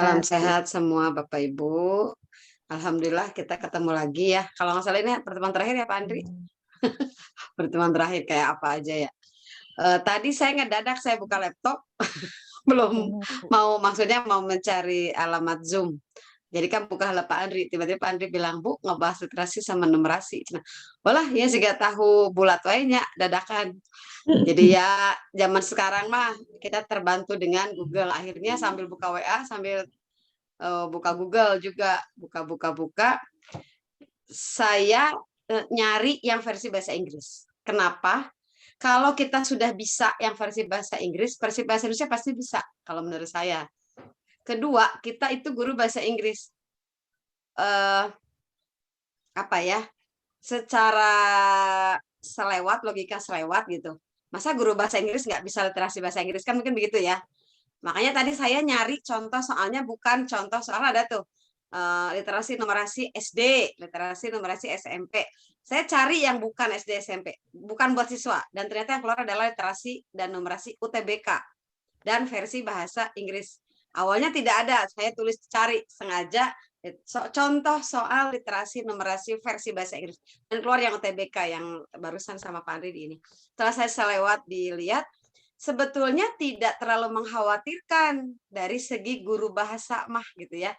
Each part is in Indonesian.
Salam Sehat, Bu. sehat semua Bapak Ibu. Alhamdulillah kita ketemu lagi ya. Kalau nggak salah ini pertemuan terakhir ya Pak Andri? Mmm, Pertemuan terakhir kayak apa aja ya. Tadi saya ngedadak saya buka laptop, belum bener, Bu. maksudnya mau mencari alamat Zoom. Jadi kan buka lah Pak Andri, tiba-tiba Pak Andri bilang, Bu, ngebahas literasi sama numerasi. Nah, walah ya sih gak tahu bulat wainya dadakan. Jadi ya zaman sekarang mah kita terbantu dengan Google. Akhirnya sambil buka WA, sambil buka Google juga, buka, saya nyari yang versi bahasa Inggris. Kenapa? Kalau kita sudah bisa yang versi bahasa Indonesia pasti bisa, kalau menurut saya. Kedua, kita itu guru bahasa Inggris. Eh, apa ya? Secara selewat, logika selewat gitu. Masa guru bahasa Inggris nggak bisa literasi bahasa Inggris? Kan mungkin begitu ya. Makanya tadi saya nyari contoh soalnya bukan contoh soal ada tuh literasi numerasi SD, literasi numerasi SMP. Saya cari yang bukan SD SMP, bukan buat siswa dan ternyata yang keluar adalah literasi dan numerasi UTBK dan versi bahasa Inggris. Awalnya tidak ada, saya tulis cari sengaja contoh soal literasi numerasi versi bahasa Inggris dan keluar yang UTBK yang barusan sama Pak Andri di ini. Setelah saya selewat dilihat sebetulnya tidak terlalu mengkhawatirkan dari segi guru bahasa mah gitu ya.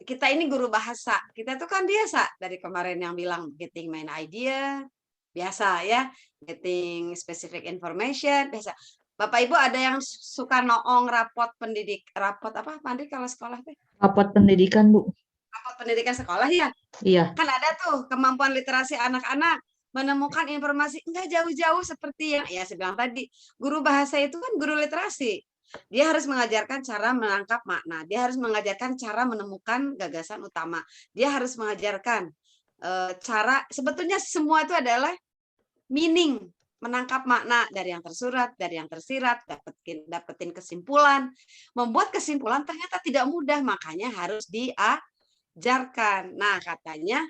Kita ini guru bahasa, kita tuh kan biasa dari kemarin yang bilang getting main idea, biasa ya, getting specific information, biasa. Bapak Ibu ada yang suka noong rapot apa Pandri kalau sekolah tuh? Rapot pendidikan, Bu. Rapot pendidikan sekolah ya? Iya. Kan ada tuh kemampuan literasi anak-anak menemukan informasi enggak jauh-jauh seperti yang ya saya bilang tadi. Guru bahasa itu kan guru literasi. Dia harus mengajarkan cara menangkap makna. Dia harus mengajarkan cara menemukan gagasan utama. Dia harus mengajarkan cara sebetulnya semua itu adalah meaning, menangkap makna dari yang tersurat, dari yang tersirat, dapetin kesimpulan. Membuat kesimpulan ternyata tidak mudah, makanya harus diajarkan. Nah, katanya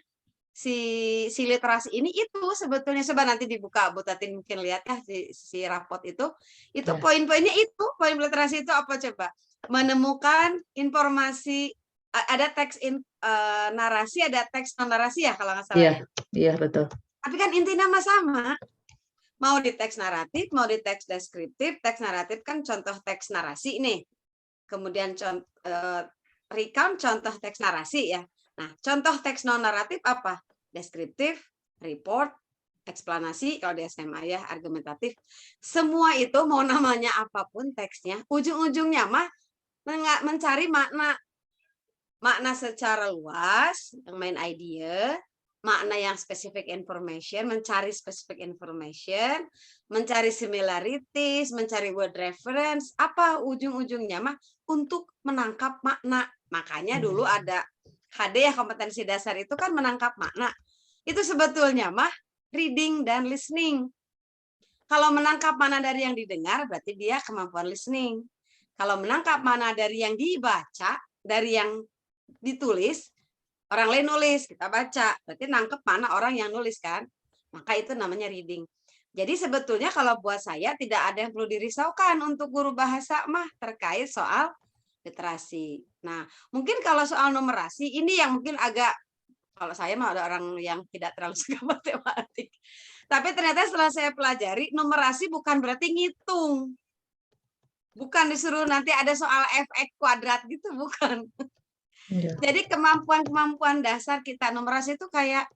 si literasi ini itu sebetulnya coba nanti dibuka Bu Tatin mungkin lihat ya si rapot itu Ya. poin-poinnya itu poin literasi itu apa coba menemukan informasi ada teks narasi ada teks non narasi ya kalau nggak salah Iya, ya iya betul. tapi kan intinya sama mau di teks naratif mau di teks deskriptif teks naratif kan contoh teks narasi nih kemudian recount contoh teks narasi ya. Nah, contoh teks non naratif apa? Deskriptif, report, eksplanasi kalau di SMA ya, argumentatif. Semua itu mau namanya apapun teksnya, ujung-ujungnya mah mencari makna secara luas, yang main idea, makna yang specific information, mencari specific information, mencari similarities, mencari word reference, apa ujung-ujungnya mah untuk menangkap makna. Makanya dulu ada HD ya kompetensi dasar itu kan menangkap makna. Itu sebetulnya mah reading dan listening. Kalau menangkap mana dari yang didengar berarti dia kemampuan listening. Kalau menangkap mana dari yang dibaca, dari yang ditulis, orang lain nulis, kita baca. Berarti nangkep mana orang yang nulis kan? Maka itu namanya reading. Jadi sebetulnya kalau buat saya tidak ada yang perlu dirisaukan untuk guru bahasa mah terkait soal literasi. Nah, mungkin kalau soal numerasi ini yang mungkin agak kalau saya mah ada orang yang tidak terlalu suka matematik. Tapi ternyata setelah saya pelajari, numerasi bukan berarti ngitung. Bukan disuruh nanti ada soal fx kuadrat gitu, bukan. Iya. Jadi kemampuan-kemampuan dasar kita numerasi itu kayak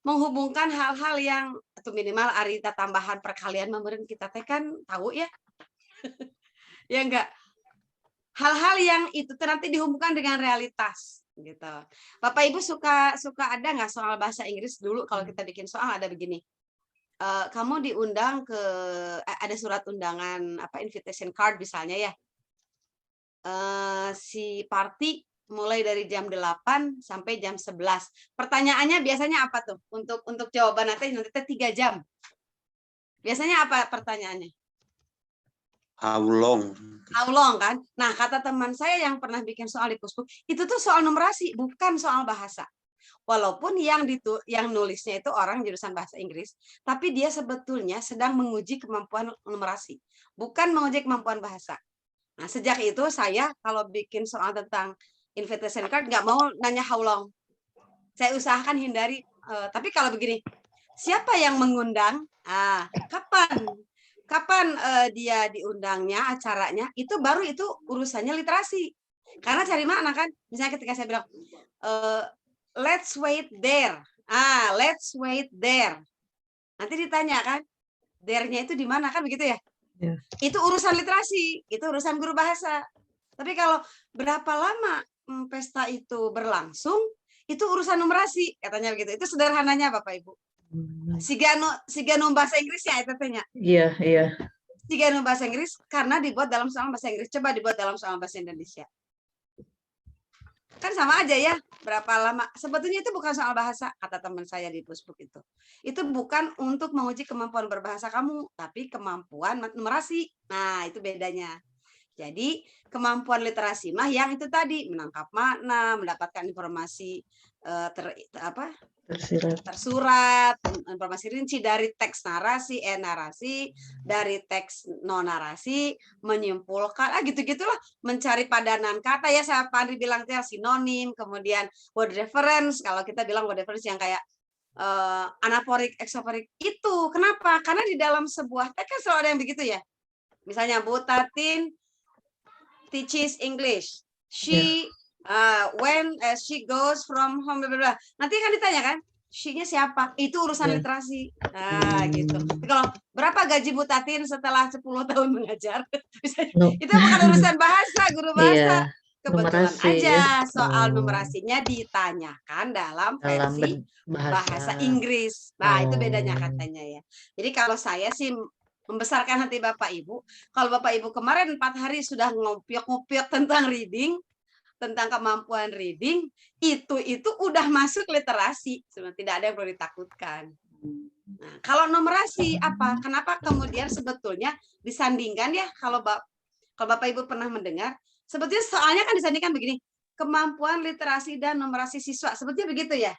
menghubungkan hal-hal yang atau minimal arita tambahan perkalian memberi kita teh kan tahu ya. Ya enggak. Hal-hal yang itu nanti dihubungkan dengan realitas gitu. Bapak Ibu suka ada nggak soal bahasa Inggris dulu kalau kita bikin soal ada begini. Kamu diundang ke ada surat undangan apa invitation card misalnya ya. Si party mulai dari jam 8 sampai jam 11. Pertanyaannya biasanya apa tuh? Untuk jawaban nanti 3 jam. Biasanya apa pertanyaannya? How long? How long kan? Nah, kata teman saya yang pernah bikin soal di Puspu, itu tuh soal numerasi, bukan soal bahasa. Walaupun yang nulisnya itu orang jurusan bahasa Inggris, tapi dia sebetulnya sedang menguji kemampuan numerasi, bukan menguji kemampuan bahasa. Nah, sejak itu saya kalau bikin soal tentang invitation card, nggak mau nanya how long. Saya usahakan hindari. Tapi kalau begini, siapa yang mengundang? Kapan dia diundangnya, acaranya? Itu baru itu urusannya literasi. Karena cari makna kan. Misalnya ketika saya bilang, let's wait there. Let's wait there. Nanti ditanya kan, there-nya itu di mana kan begitu ya? Ya. Itu urusan literasi, itu urusan guru bahasa. Tapi kalau berapa lama pesta itu berlangsung, itu urusan numerasi, katanya begitu. Itu sederhananya Bapak Ibu. Sigano bahasa Inggrisnya itu tanya. Iya, iya. Sigano bahasa Inggris karena dibuat dalam soal bahasa Inggris. Coba dibuat dalam soal bahasa Indonesia. Kan sama aja ya, berapa lama. Sebetulnya itu bukan soal bahasa, kata teman saya di Facebook itu. Itu bukan untuk menguji kemampuan berbahasa kamu, tapi kemampuan numerasi. Nah, itu bedanya. Jadi, kemampuan literasi mah yang itu tadi, menangkap makna, mendapatkan informasi tersurat, informasi rinci dari teks narasi, dari teks non narasi, menyimpulkan, gitu-gitulah, mencari padanan kata ya, saya Pak Andri bilang ya, sinonim, kemudian word reference, kalau kita bilang word reference yang kayak anaporik, eksoporik, itu kenapa? Karena di dalam sebuah teks kan selalu ada yang begitu ya. Misalnya Bu Tatin teaches English. She when she goes from home, blah, blah, blah. Nanti kan ditanya kan, she-nya siapa? Itu urusan literasi. Gitu. Kalau berapa gaji Bu Tatin setelah 10 tahun mengajar? Itu bukan urusan bahasa, guru bahasa. Kebetulan numerasi, aja soal numerasinya ditanyakan dalam versi bahasa Inggris. Nah, itu bedanya katanya ya. Jadi kalau saya sih membesarkan hati Bapak Ibu. Kalau Bapak Ibu kemarin 4 hari sudah ngopiok-ngopiok tentang reading, tentang kemampuan reading, itu udah masuk literasi. Sebenarnya tidak ada yang perlu ditakutkan. Nah, kalau numerasi apa? Kenapa kemudian sebetulnya disandingkan ya? Kalau Bapak Ibu pernah mendengar, sebetulnya soalnya kan disandingkan begini, kemampuan literasi dan numerasi siswa. Sebetulnya begitu ya.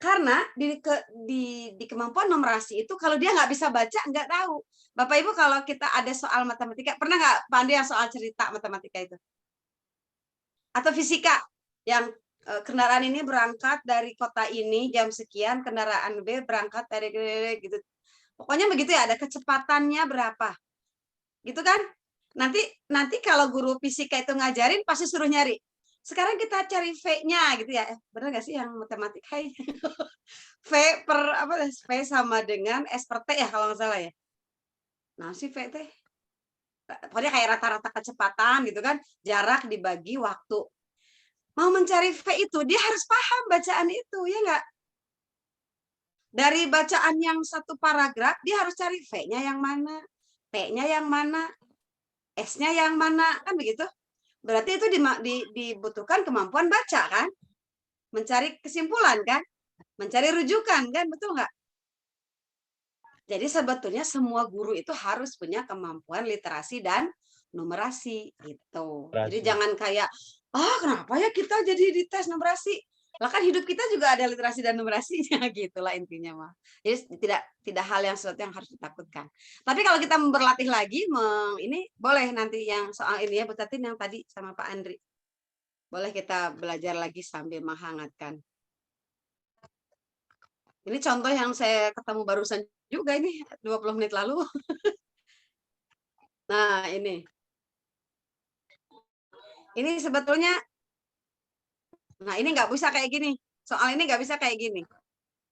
Karena di kemampuan numerasi itu kalau dia nggak bisa baca, nggak tahu. Bapak Ibu kalau kita ada soal matematika, pernah nggak Pak Andi yang soal cerita matematika itu? Atau fisika, yang kendaraan ini berangkat dari kota ini jam sekian, kendaraan B berangkat dari gitu. Pokoknya begitu ya, ada kecepatannya berapa. Gitu kan? Nanti kalau guru fisika itu ngajarin, pasti suruh nyari. Sekarang kita cari V-nya gitu ya. Benar nggak sih yang matematika? V sama dengan S per T ya kalau nggak salah ya. Nah si V T. Pokoknya kayak rata-rata kecepatan gitu kan. Jarak dibagi waktu. Mau mencari V itu dia harus paham bacaan itu ya nggak? Dari bacaan yang satu paragraf dia harus cari V-nya yang mana, T-nya yang mana, S-nya yang mana kan begitu. Berarti itu dibutuhkan kemampuan baca kan? Mencari kesimpulan kan? Mencari rujukan kan? Betul nggak? Jadi sebetulnya semua guru itu harus punya kemampuan literasi dan numerasi gitu. Jadi jangan kayak, kenapa ya kita jadi dites numerasi? Lah kan hidup kita juga ada literasi dan numerasinya gitulah intinya mah. Jadi tidak hal yang sesuatu yang harus ditakutkan. Tapi kalau kita berlatih lagi, ini boleh nanti yang soal ini ya Bu Tatin yang tadi sama Pak Andri. Boleh kita belajar lagi sambil menghangatkan. Ini contoh yang saya ketemu barusan juga ini 20 menit lalu. Nah, ini sebetulnya, nah ini nggak bisa kayak gini. Soal ini nggak bisa kayak gini.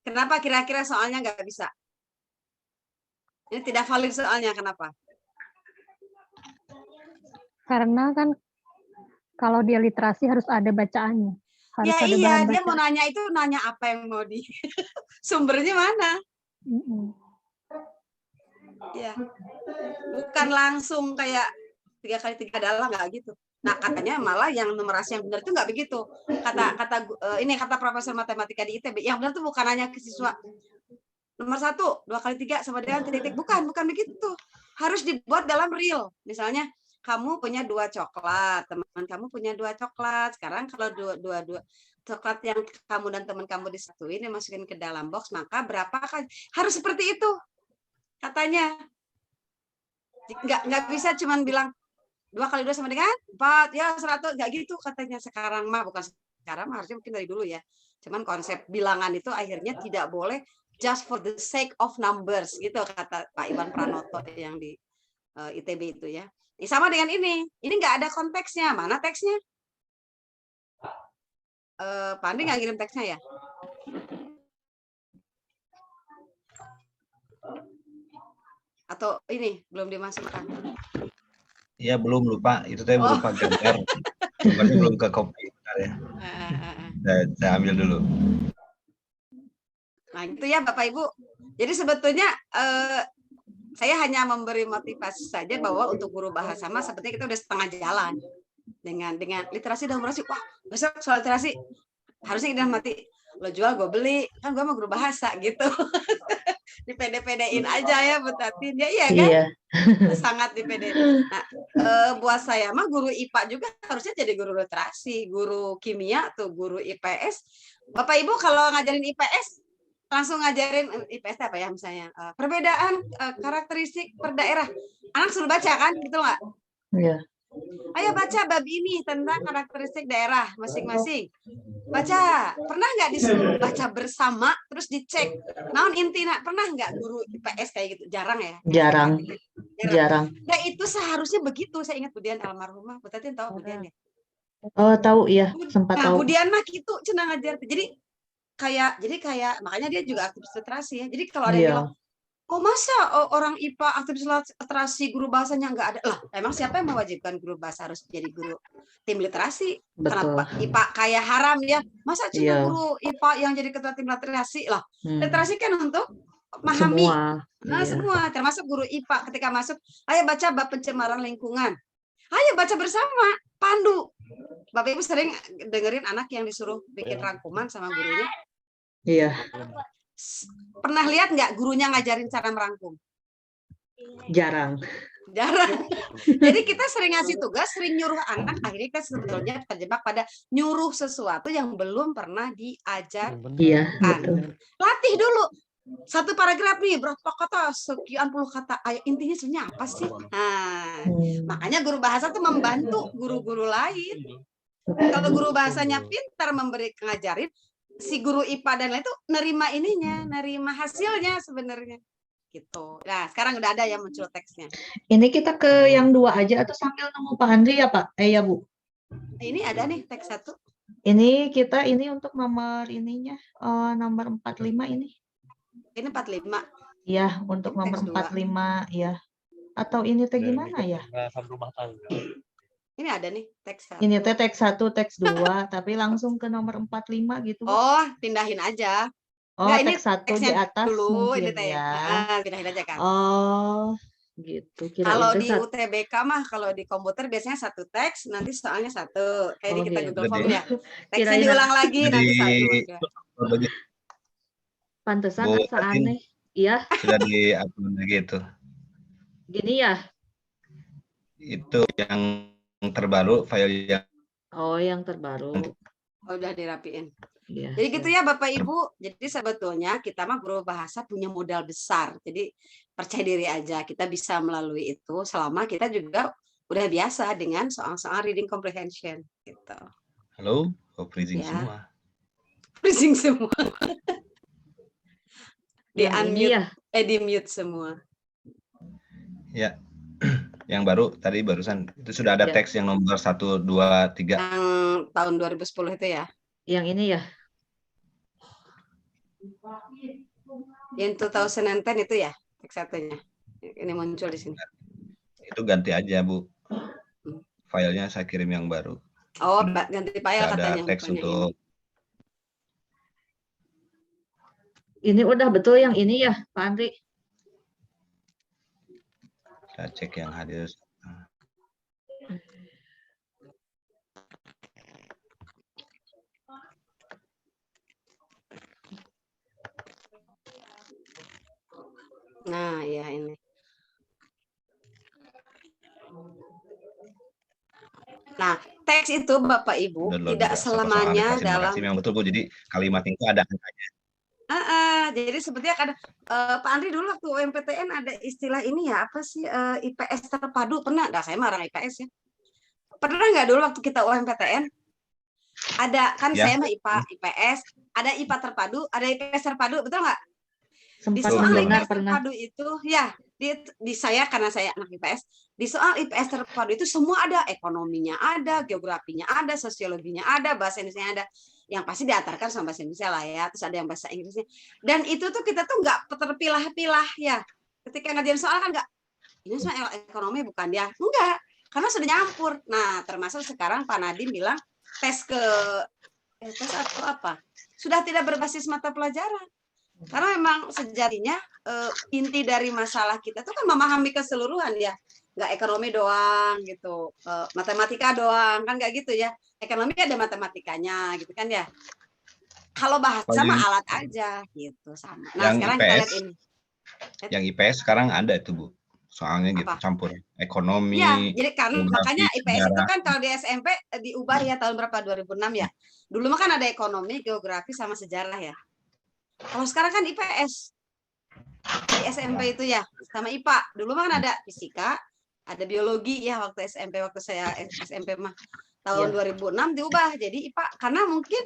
Kenapa kira-kira soalnya nggak bisa? Ini tidak valid soalnya, kenapa? Karena kan kalau dia literasi harus ada bacaannya. Harus ya ada iya, bahan dia baca. mau nanya itu nanya apa yang mau di sumbernya mana? Ya, bukan langsung kayak 3 kali 3 adalah nggak gitu. Nah katanya malah yang numerasi yang benar itu nggak begitu. Kata profesor matematika di ITB, yang benar tuh bukan hanya ke siswa. Nomor 1, 2 kali 3 sama dengan titik-titik. Bukan begitu. Harus dibuat dalam real. Misalnya kamu punya 2 coklat, teman kamu punya 2 coklat. Sekarang kalau dua coklat yang kamu dan teman kamu disatuin dimasukin ke dalam box, maka berapa kan? Harus seperti itu. Katanya. Nggak bisa cuman bilang 2 kali 2 sama dengan 4, ya 100, nggak gitu katanya sekarang mah, bukan sekarang mah harusnya mungkin dari dulu ya. Cuman konsep bilangan itu akhirnya tidak boleh just for the sake of numbers gitu kata Pak Iwan Pranoto yang di ITB itu ya. Sama dengan ini nggak ada konteksnya, mana teksnya? Pak Andri nggak kirim teksnya ya? Atau ini belum dimasukkan? Iya belum, lupa. Itu saya Oh. berupa gambar. Gambarnya belum ke copy. Bentar ya. Saya ambil dulu. Nah itu ya Bapak Ibu. Jadi sebetulnya saya hanya memberi motivasi saja bahwa untuk guru bahasa mah sepertinya kita udah setengah jalan dengan literasi dan numerasi. Wah besok soal literasi harusnya kita mati, lo jual gue beli, kan gue mau guru bahasa gitu. Dipede-pedein aja ya Bu Tatin, ya iya kan? Iya. Sangat dipedein. Nah, buat saya mah guru IPA juga harusnya jadi guru literasi, guru kimia tuh, guru IPS. Bapak Ibu kalau ngajarin IPS langsung ngajarin IPS apa ya misalnya perbedaan karakteristik per daerah. Anak suruh baca kan, gitu nggak? Iya. Ayo baca bab ini tentang karakteristik daerah masing-masing. Baca, pernah nggak disuruh baca bersama terus dicek? Naon intina, pernah nggak guru IPS kayak gitu? Jarang ya? Jarang. Nah itu seharusnya begitu. Saya ingat Budian almarhumah. Bu Tatin tahu Budian ya? Oh tahu iya, sempat Nah tahu. Budian mah gitu cenah ngajar. Jadi kayak makanya dia juga aktivis literasi ya. Jadi kalau ada yang bilang, oh masa orang IPA aktivis literasi guru bahasanya nggak ada lah? Emang siapa yang mewajibkan guru bahasa harus jadi guru tim literasi? Betul. Kenapa IPA kayak haram ya? Masa cuma Iya. guru IPA yang jadi ketua tim literasi lah? Literasi kan untuk memahami. Semua. Nah, Iya. semua termasuk guru IPA ketika masuk, ayo baca bab pencemaran lingkungan. Ayo baca bersama, pandu. Bapak Ibu sering dengerin anak yang disuruh bikin rangkuman sama gurunya? Iya. Pernah lihat nggak gurunya ngajarin cara merangkum? Jarang. Jadi kita sering ngasih tugas, sering nyuruh anak, akhirnya kita sebetulnya terjebak pada nyuruh sesuatu yang belum pernah diajarkan. Iya, betul. Latih dulu. Satu paragraf nih, berapa kata, sekian puluh kata. Ayo, intinya sebenarnya apa sih? Nah, makanya guru bahasa tuh membantu guru-guru lain. Kalau guru bahasanya pintar memberi ngajarin, si guru IPA dan lain itu nerima ininya, nerima hasilnya sebenarnya. Gitu. Nah, sekarang udah ada yang muncul teksnya. Ini kita ke yang 2 aja atau sambil nunggu Pak Andri ya Pak? Ya Bu. Ini ada nih teks 1. Ini kita untuk nomor ininya, nomor 45 ini. Ini 45. Iya, untuk Ini nomor teks 45 ya. Atau ini teh gimana ya? Ini ada nih teks 1. Ini teh teks 1, teks 2, tapi langsung ke nomor 45 gitu. Oh, pindahin aja. Oh, Nggak, ini teks 1 di atas dulu, mungkin ini teh ya. Pindahin aja kan. Oh, gitu. Kalau di UTBK mah, kalau di komputer biasanya 1 teks, nanti soalnya 1. Kayak di kita gitu. Google Form ya. Teksnya Kirain diulang lagi, nanti 1. Pantesan Bu asa Tatin, aneh. Iya, sudah di-upload gitu. gini ya. Itu yang terbaru, file yang Oh, yang terbaru. Oh, udah dirapiin. Iya. Jadi gitu ya Bapak Ibu. Jadi sebetulnya kita mah guru bahasa punya modal besar. Jadi percaya diri aja kita bisa melalui itu selama kita juga udah biasa dengan soal-soal reading comprehension gitu. halo, freezing Ya. semua. Freezing semua. Di Yang ini unmute, ya. di mute semua. Ya. Yang baru tadi barusan itu sudah ada Ya. teks yang nomor 1, 2, 3. Yang tahun 2010 itu ya. Yang ini ya. Yang 2010 itu ya teks 1-nya. Ini muncul di sini. Itu ganti aja, Bu. Filenya saya kirim yang baru. Oh, ganti file Ada katanya. teks untuk Ini udah betul yang ini ya, Pak Andri? kita cek yang hadir. Nah, ya ini. Nah, teks itu Bapak Ibu tidak selamanya dalam. Yang betul Bu, jadi kalimat itu ada angkanya. Jadi sebetulnya kadang Pak Andri dulu waktu UMPTN ada istilah ini ya, apa sih IPS terpadu, pernah? Nah, saya mah orang IPS ya. Pernah nggak dulu waktu kita UMPTN ada kan Ya. saya mah IPA, IPS, ada IPA terpadu, ada IPS terpadu, betul nggak? Di Sempat soal mendengar IPS pernah. terpadu itu ya di saya karena saya anak IPS, di soal IPS terpadu itu semua ada, ekonominya ada, geografinya ada, sosiologinya ada, bahasa Indonesia ada, yang pasti diantarkan sama bahasa Indonesia lah ya, terus ada yang bahasa Inggrisnya, dan itu tuh kita tuh nggak terpilah-pilah ya, ketika ngajarin soal kan nggak, ini soal ekonomi bukan dia, enggak, karena sudah nyampur. Nah termasuk sekarang Pak Nadiem bilang tes atau apa, sudah tidak berbasis mata pelajaran. Karena memang sejatinya inti dari masalah kita itu kan memahami keseluruhan ya, nggak ekonomi doang gitu, matematika doang kan nggak gitu ya. Ekonomi ada matematikanya gitu kan ya. Kalau bahasa Kalau mah yang- alat aja gitu sama. Nah Yang sekarang kita IPS, lihat ini. Yang IPS sekarang ada itu Bu. Soalnya gitu Apa? campur ekonomi, Ya, jadi karena geografi, makanya IPS itu sejarah. kan kalau di SMP diubah ya tahun berapa 2006 ya. Dulu mah kan ada ekonomi, geografi sama sejarah ya. Kalau sekarang kan IPS di SMP itu ya sama IPA. Dulu mah kan ada fisika, ada biologi ya waktu SMP, waktu saya SMP mah tahun 2006 diubah jadi IPA karena mungkin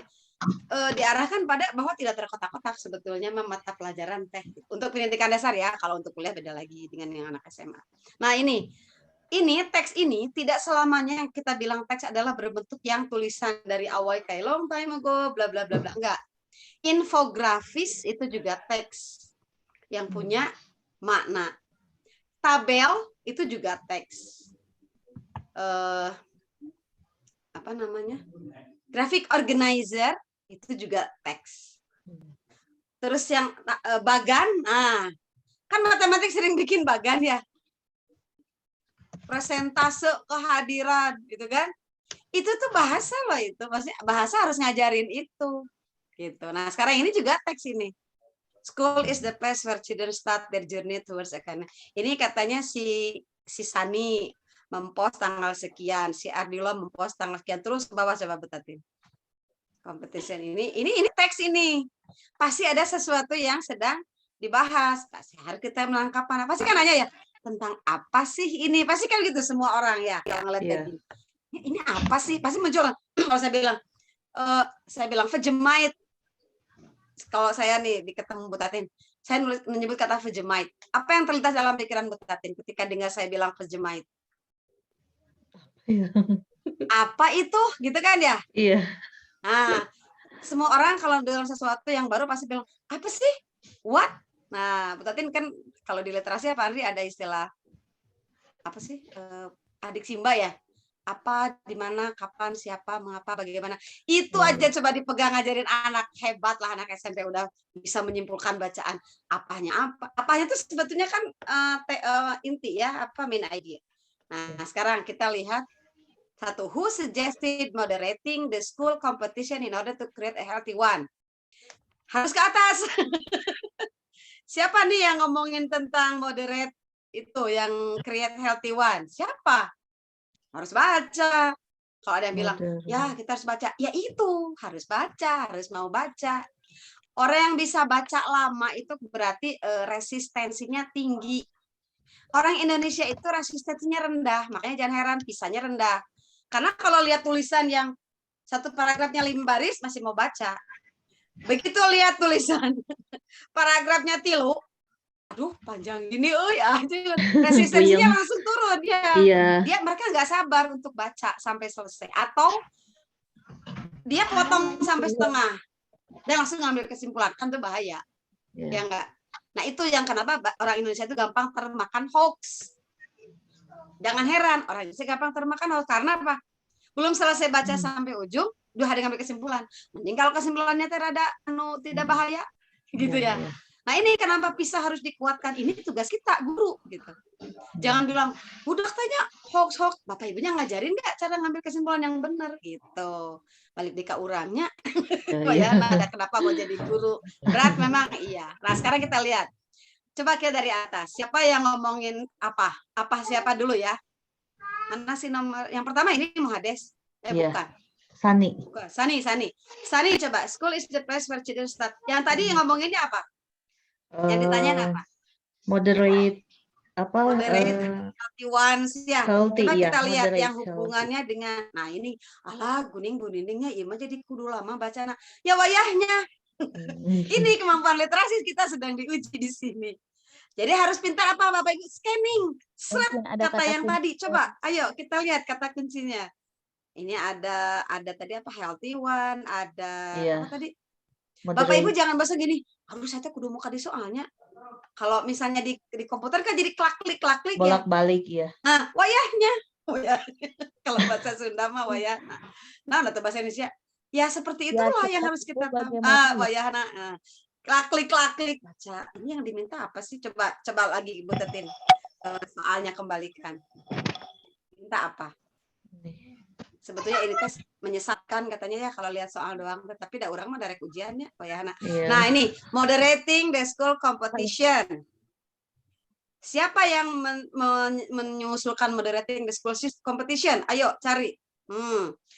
diarahkan pada bahwa tidak terkotak-kotak sebetulnya mata pelajaran teh untuk pendidikan dasar ya. Kalau untuk kuliah beda lagi dengan yang anak SMA. Nah ini teks ini tidak selamanya yang kita bilang teks adalah berbentuk yang tulisan dari awal kayak long time ago bla bla bla bla, enggak. Infografis itu juga teks yang punya makna. Tabel itu juga teks. Apa namanya? Graphic organizer itu juga teks. Terus yang bagan, nah kan matematik sering bikin bagan ya. Persentase kehadiran gitu kan. Itu tuh bahasa loh itu. Maksudnya bahasa harus ngajarin itu. Gitu. Nah, sekarang ini juga teks ini. School is the place where children start their journey towards academic. Ini katanya si Sani mempost tanggal sekian, si Ardila mempost tanggal sekian, terus ke bawah coba betatin. Competition ini teks ini. Pasti ada sesuatu yang sedang dibahas. Pasti harus kita menangkap mana. Pasti kan nanya ya, tentang apa sih ini? Pasti kan gitu semua orang ya. Kalau ngeliat gini. Ini apa sih? Pasti muncul. Kalau saya bilang Vegemite. Kalau saya nih ketemu Bu Tatin, saya menyebut kata Vegemite. Apa yang terlintas dalam pikiran Bu Tatin ketika dengar saya bilang Vegemite? Apa itu? Gitu kan ya? Iya. Nah, semua orang kalau dalam sesuatu yang baru pasti bilang, apa sih? What? Nah, Bu Tatin kan kalau di literasi Pak Andri ada istilah apa sih? Adik Simba ya? Apa, di mana, kapan, siapa, mengapa, bagaimana. Itu aja coba dipegang ngajarin anak. Hebat lah anak SMP udah bisa menyimpulkan bacaan. Apanya apa? Apanya itu sebetulnya kan inti ya, apa main idea. Nah, sekarang kita lihat satu, who suggested moderating the school competition in order to create a healthy one? Harus ke atas. Siapa nih yang ngomongin tentang moderate itu, yang create healthy one? Siapa? Harus baca. Kalau ada yang bilang, ya kita harus baca. Ya itu, harus baca, harus mau baca. Orang yang bisa baca lama itu berarti resistensinya tinggi. Orang Indonesia itu resistensinya rendah, makanya jangan heran PISA-nya rendah. Karena kalau lihat tulisan yang satu paragrafnya 5 baris masih mau baca. Begitu lihat tulisan paragrafnya 3, aduh panjang gini, resistensinya langsung turun ya. Mereka nggak sabar untuk baca sampai selesai, atau dia potong sampai setengah dan langsung ngambil kesimpulan, kan itu bahaya. Ya enggak. Nah itu yang kenapa orang Indonesia itu gampang termakan hoax. Jangan heran orang Indonesia gampang termakan hoax karena apa? Belum selesai baca sampai ujung, udah ada ngambil kesimpulan. Mending kalau kesimpulannya terada tidak bahaya, gitu ya. Nah ini kenapa PISA harus dikuatkan, ini tugas kita guru gitu. Jangan bilang budak tanya hoax, bapak ibunya ngajarin nggak cara ngambil kesimpulan yang benar gitu. Balik di urangnya, ya, ada kenapa mau jadi guru berat memang iya. Nah sekarang kita lihat, coba kita dari atas, siapa yang ngomongin apa siapa dulu ya? Mana sih nomor yang pertama ini Muhades? Bukan. Sani. Bukan. Sani coba, school is the place where children start. Yang tadi yang ngomonginnya apa? Yang ditanya apa? Moderate apa Healthy ones ya. healthy, Coba ya, kita lihat moderate yang healthy. hubungannya dengan, nah ini, alah guning-guningnya iya mah jadi kudu lama bacana. Ya wayahnya. Ini kemampuan literasi kita sedang diuji di sini. Jadi harus pintar apa Bapak Ibu? Scanning. Seret Mungkin ada kata yang kunci. tadi. Coba, ayo kita lihat kata kuncinya. Ini ada tadi apa? Healthy one, ada Iya. apa tadi? Bapak Moderate. Ibu jangan bahasa gini. Harus saya kudu muka di soalnya. Kalau misalnya di komputer kan jadi klak-klik ya. Bolak-balik ya. Nah, wayahnya. Kalau bahasa Sunda mah wayah. Nah, atau bahasa Indonesia. Ya seperti Ya, itulah yang kita harus itu kita tahu. bagaimana ya? Wayahna. Klak-klik baca. Ini yang diminta apa sih? Coba lagi Ibu Tetin. Soalnya kembalikan. Minta apa? Sebetulnya ini tes menyesatkan katanya ya kalau lihat soal doang, tapi dah orang mah dari ujiannya, wayahna. Iya. Nah, ini moderating the school competition. Siapa yang menyusulkan moderating the school competition? Ayo cari.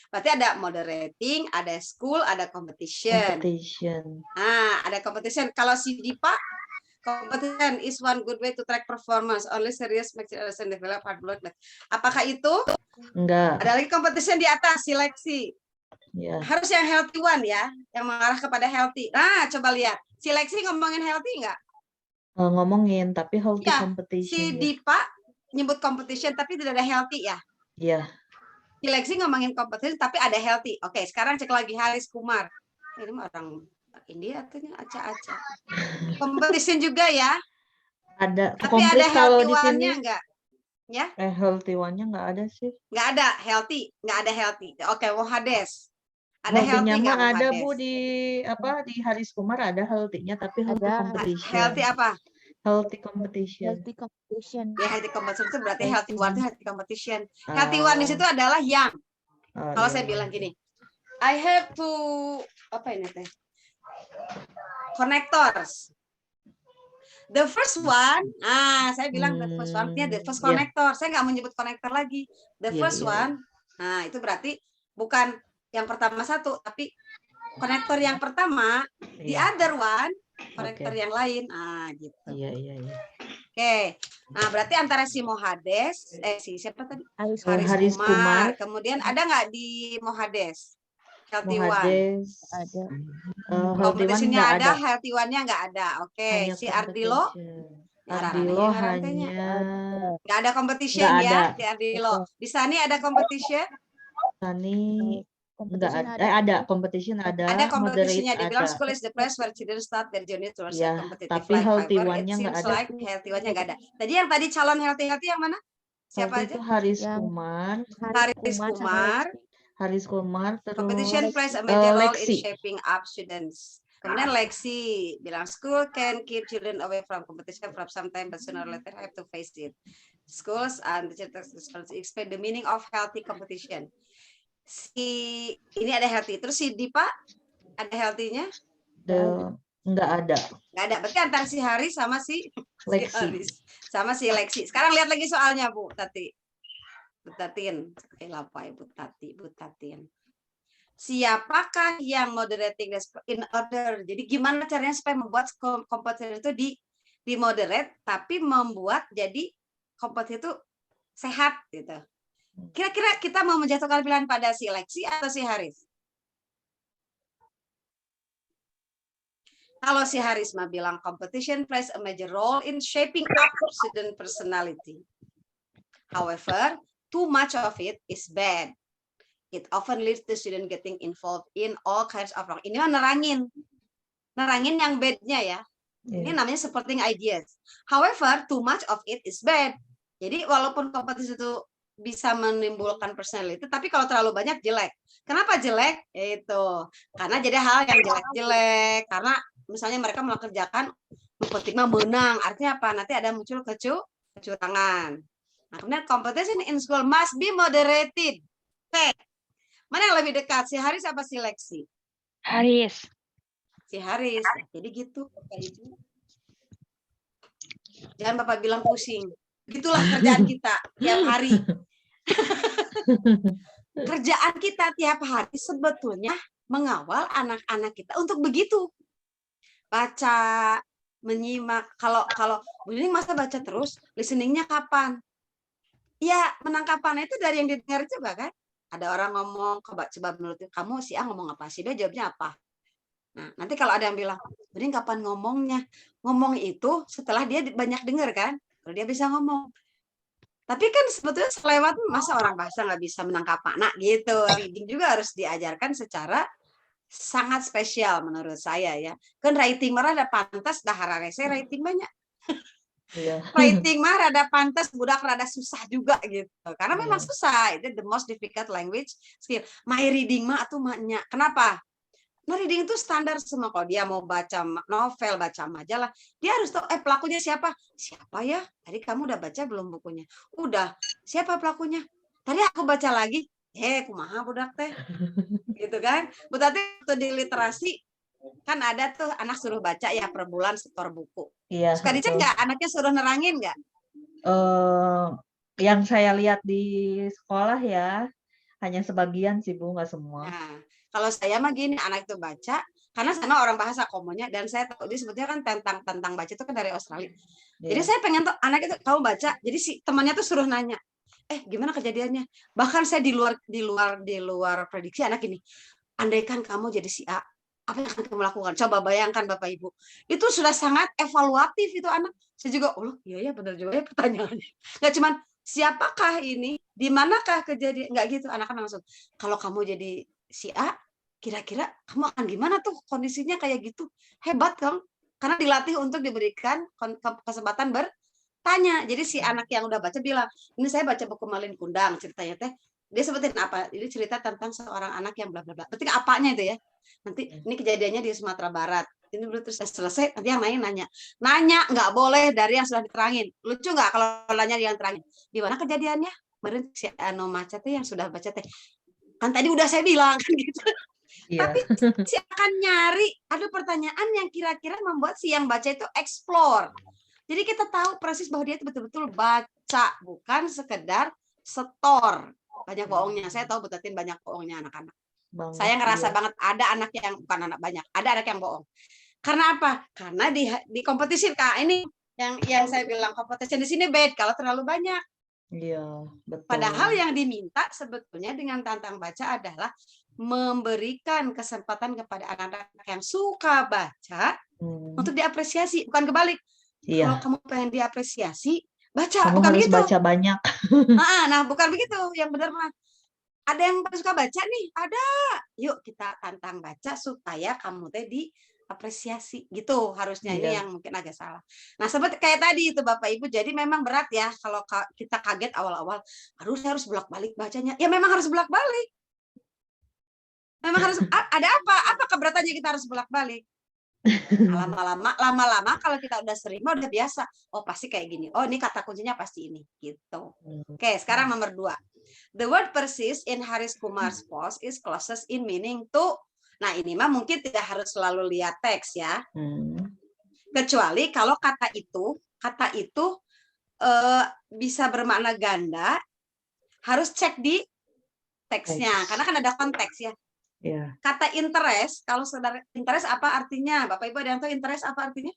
Berarti ada moderating, ada school, ada competition. Nah, ada competition. Kalau si Dipa, competition is one good way to track performance. Only serious makes it and develop hard work. Apakah itu? Enggak. Ada lagi competition di atas, seleksi. Ya. Harus yang healthy one ya, yang mengarah kepada healthy. Nah, coba lihat. Seleksi ngomongin healthy enggak? Ngomongin, tapi healthy Ya, competition. si Dipa nyebut competition tapi tidak ada healthy ya. Iya. Seleksi ngomongin competition tapi ada healthy. Oke, sekarang cek lagi Haris Kumar. Ini mah orang India artinya acak-acak. Competition juga ya. Ada. Tapi ada kalau healthy di sini one-nya enggak? Ya? Healthy one-nya enggak ada sih. Enggak ada healthy, enggak ada healthy. Oke, Wohades. Ada Healthy-nya healthy mah enggak ada Wohades? Bu di Haris Kumar ada healthy-nya tapi healthy Ada. competition. Healthy apa? Healthy competition. Healthy competition. Ya, healthy competition itu berarti healthy one itu healthy competition. Ah. Healthy one di situ adalah yang kalau Iya, saya iya. bilang gini, I have to apa ini teh? Connectors. The first one, saya bilang the first one-nya the first Iya. connector. Saya nggak menyebut connector lagi. The Iya, first iya. one, nah itu berarti bukan yang pertama satu, tapi konektor yang pertama, the Iya. other one, konektor Oke. yang lain. Gitu. Iya, iya, iya. Oke, nah berarti antara si Mohades, siapa tadi? Haris Haris Kumar. Kumar. Kemudian ada nggak di Mohades? Healthy one. Mohades. ada. Healthy one Competition-nya nggak ada, ada. healthy one-nya nggak ada. Oke, Hanya si Ardilo, competition. ya, Ardilo ranahnya hanya nggak ada competition nggak ya, ada. si Ardilo. Di sana ada competition? Tani nggak Competition ada. Ada competition ada. Ada competition-nya. Moderate Dibilang ada. school is the place where children start their journey towards Ya, a competitive tapi life. healthy However, it one-nya nggak seems ada. like healthy one-nya nggak ada. Tadi yang tadi calon healthy yang mana? Siapa Healthy aja? itu Haris Yang Kumar. Haris sama Kumar. Haris Kumar terus Competition plays a major role in Lexi. shaping up students. Kemudian Lexi bilang school can keep children away from competition from some time, but sooner or later have to face it. Schools and the explain the meaning of healthy competition. Ini ada healthy. Terus si Dipa ada healthy-nya? Nggak ada. Nggak ada. Berarti antara si Haris sama si Lexi. Haris sama si Lexi. Sekarang lihat lagi soalnya Bu Tati. Bu Tatin. Apa Bu Tati? Bu Tatin. Siapakah yang moderating in order? Jadi gimana caranya supaya membuat kompetisi itu di moderate tapi membuat jadi kompetisi itu sehat gitu. Kira-kira kita mau menjatuhkan pilihan pada si Lexi atau si Haris? Kalau si Haris mah bilang competition plays a major role in shaping up student personality. However, too much of it is bad. It often leads to student getting involved in all kinds of wrong. Ini mah nerangin yang bad-nya ya. Ini namanya supporting ideas. However, too much of it is bad. Jadi walaupun kompetisi itu bisa menimbulkan personality, tapi kalau terlalu banyak jelek. Kenapa jelek? Itu karena jadi hal yang jelek-jelek. Karena misalnya mereka mengerjakan penting menang, artinya apa? Nanti ada muncul kecurangan. Nah, kemudian competition in school must be moderated. Oke. Mana yang lebih dekat, si Haris apa si Lexi? Haris. Si Haris. Jadi gitu, Bapak Ibu. Jangan Bapak bilang pusing. Gitulah kerjaan kita tiap hari. Kerjaan kita tiap hari sebetulnya mengawal anak-anak kita untuk begitu. Baca, menyimak. Kalau listening masa baca terus, listeningnya kapan? Ya, penangkapannya itu dari yang didengar juga kan. Ada orang ngomong, coba menurut kamu si A ngomong apa, si B jawabnya apa. Nah, nanti kalau ada yang bilang, "Bering kapan ngomongnya?" Ngomong itu setelah dia banyak dengar kan, kalau dia bisa ngomong. Tapi kan sebetulnya selewat masa orang bahasa nggak bisa menangkap makna gitu. Reading juga harus diajarkan secara sangat spesial menurut saya ya. Kan writing mah ada pantas dah hararese writing banyak. Iya. Writing mah rada pantas budak rada susah juga gitu. Karena memang Iya. susah, itu the most difficult language skill. My reading mah atuh maknya. Kenapa? Nah, reading itu standar semua. Kalau dia mau baca novel, baca majalah, dia harus tahu, pelakunya siapa? Siapa ya? Tadi kamu udah baca belum bukunya? Udah. Siapa pelakunya? Tadi aku baca lagi. Kumaha budak teh? Gitu kan? Berarti waktu di literasi, kan ada tuh anak suruh baca ya per bulan setor buku. Iya, Suka dicek betul. nggak? Anaknya suruh nerangin nggak? Yang saya lihat di sekolah ya, hanya sebagian sih Bu, nggak semua. Nah, kalau saya mah gini, anak itu baca, karena sama orang bahasa komonya, dan saya tahu dia sebetulnya kan tentang baca itu kan dari Australia. Jadi Iya. saya pengen tuh anak itu kamu baca, jadi si temannya tuh suruh nanya, gimana kejadiannya? Bahkan saya di luar prediksi anak ini. Andaikan kamu jadi si A, apa yang akan kamu lakukan? Coba bayangkan Bapak Ibu. Itu sudah sangat evaluatif itu anak. Saya juga, iya ya benar juga ya pertanyaannya. Nggak cuman siapakah ini, di manakah kejadian, nggak gitu. Anak-anak langsung, kalau kamu jadi si A, kira-kira kamu akan gimana tuh kondisinya kayak gitu. Hebat kan? Karena dilatih untuk diberikan kesempatan bertanya. Jadi si anak yang udah baca bilang, ini saya baca buku Malin Kundang, ceritanya teh dia sebutin apa? Jadi cerita tentang seorang anak yang bla bla bla. Berarti apanya itu ya? Nanti ini kejadiannya di Sumatera Barat. Ini belum terus selesai, nanti yang lain nanya nggak boleh dari yang sudah diterangin. Lucu nggak kalau nanya yang terangin? Di mana kejadiannya? Kemarin si Ano Maca teh yang sudah baca teh. Kan tadi udah saya bilang kan gitu. Iya. Tapi si akan nyari ada pertanyaan yang kira-kira membuat si yang baca itu explore. Jadi kita tahu persis bahwa dia itu betul-betul baca, bukan sekedar setor. Banyak bohongnya. Saya tahu betatin banyak bohongnya anak-anak. Saya ngerasa banget ada anak yang bukan anak banyak, ada anak yang bohong. Karena apa? Karena di kompetisi Kak, ini yang saya bilang kompetisi di sini bed kalau terlalu banyak. Iya, betul. Padahal yang diminta sebetulnya dengan tantang baca adalah memberikan kesempatan kepada anak-anak yang suka baca untuk diapresiasi, bukan kebalik. Iya. Kalau kamu pengen diapresiasi, baca, Kamu bukan harus begitu. baca banyak. Nah, bukan begitu. Yang benar mah. Ada yang suka baca nih, ada. Yuk kita tantang baca supaya kamu teh diapresiasi gitu. Harusnya ini yang mungkin agak salah. Nah, seperti kayak tadi itu Bapak Ibu, jadi memang berat ya kalau kita kaget awal-awal. Saya harus bolak-balik bacanya. Ya memang harus bolak-balik. Memang harus ada apa? Apa keberatannya kita harus bolak-balik? Lama-lama kalau kita udah sering udah biasa. Pasti kayak gini. Ini kata kuncinya pasti ini gitu. Oke, sekarang nomor 2. The word persist in Haris Kumar's post is closest in meaning to. Nah, ini mah mungkin tidak harus selalu lihat teks ya. Kecuali kalau kata itu bisa bermakna ganda, harus cek di teksnya karena kan ada konteks ya. Yeah. Kata interest, kalau saudara interest apa artinya? Bapak Ibu ada yang tahu interest apa artinya?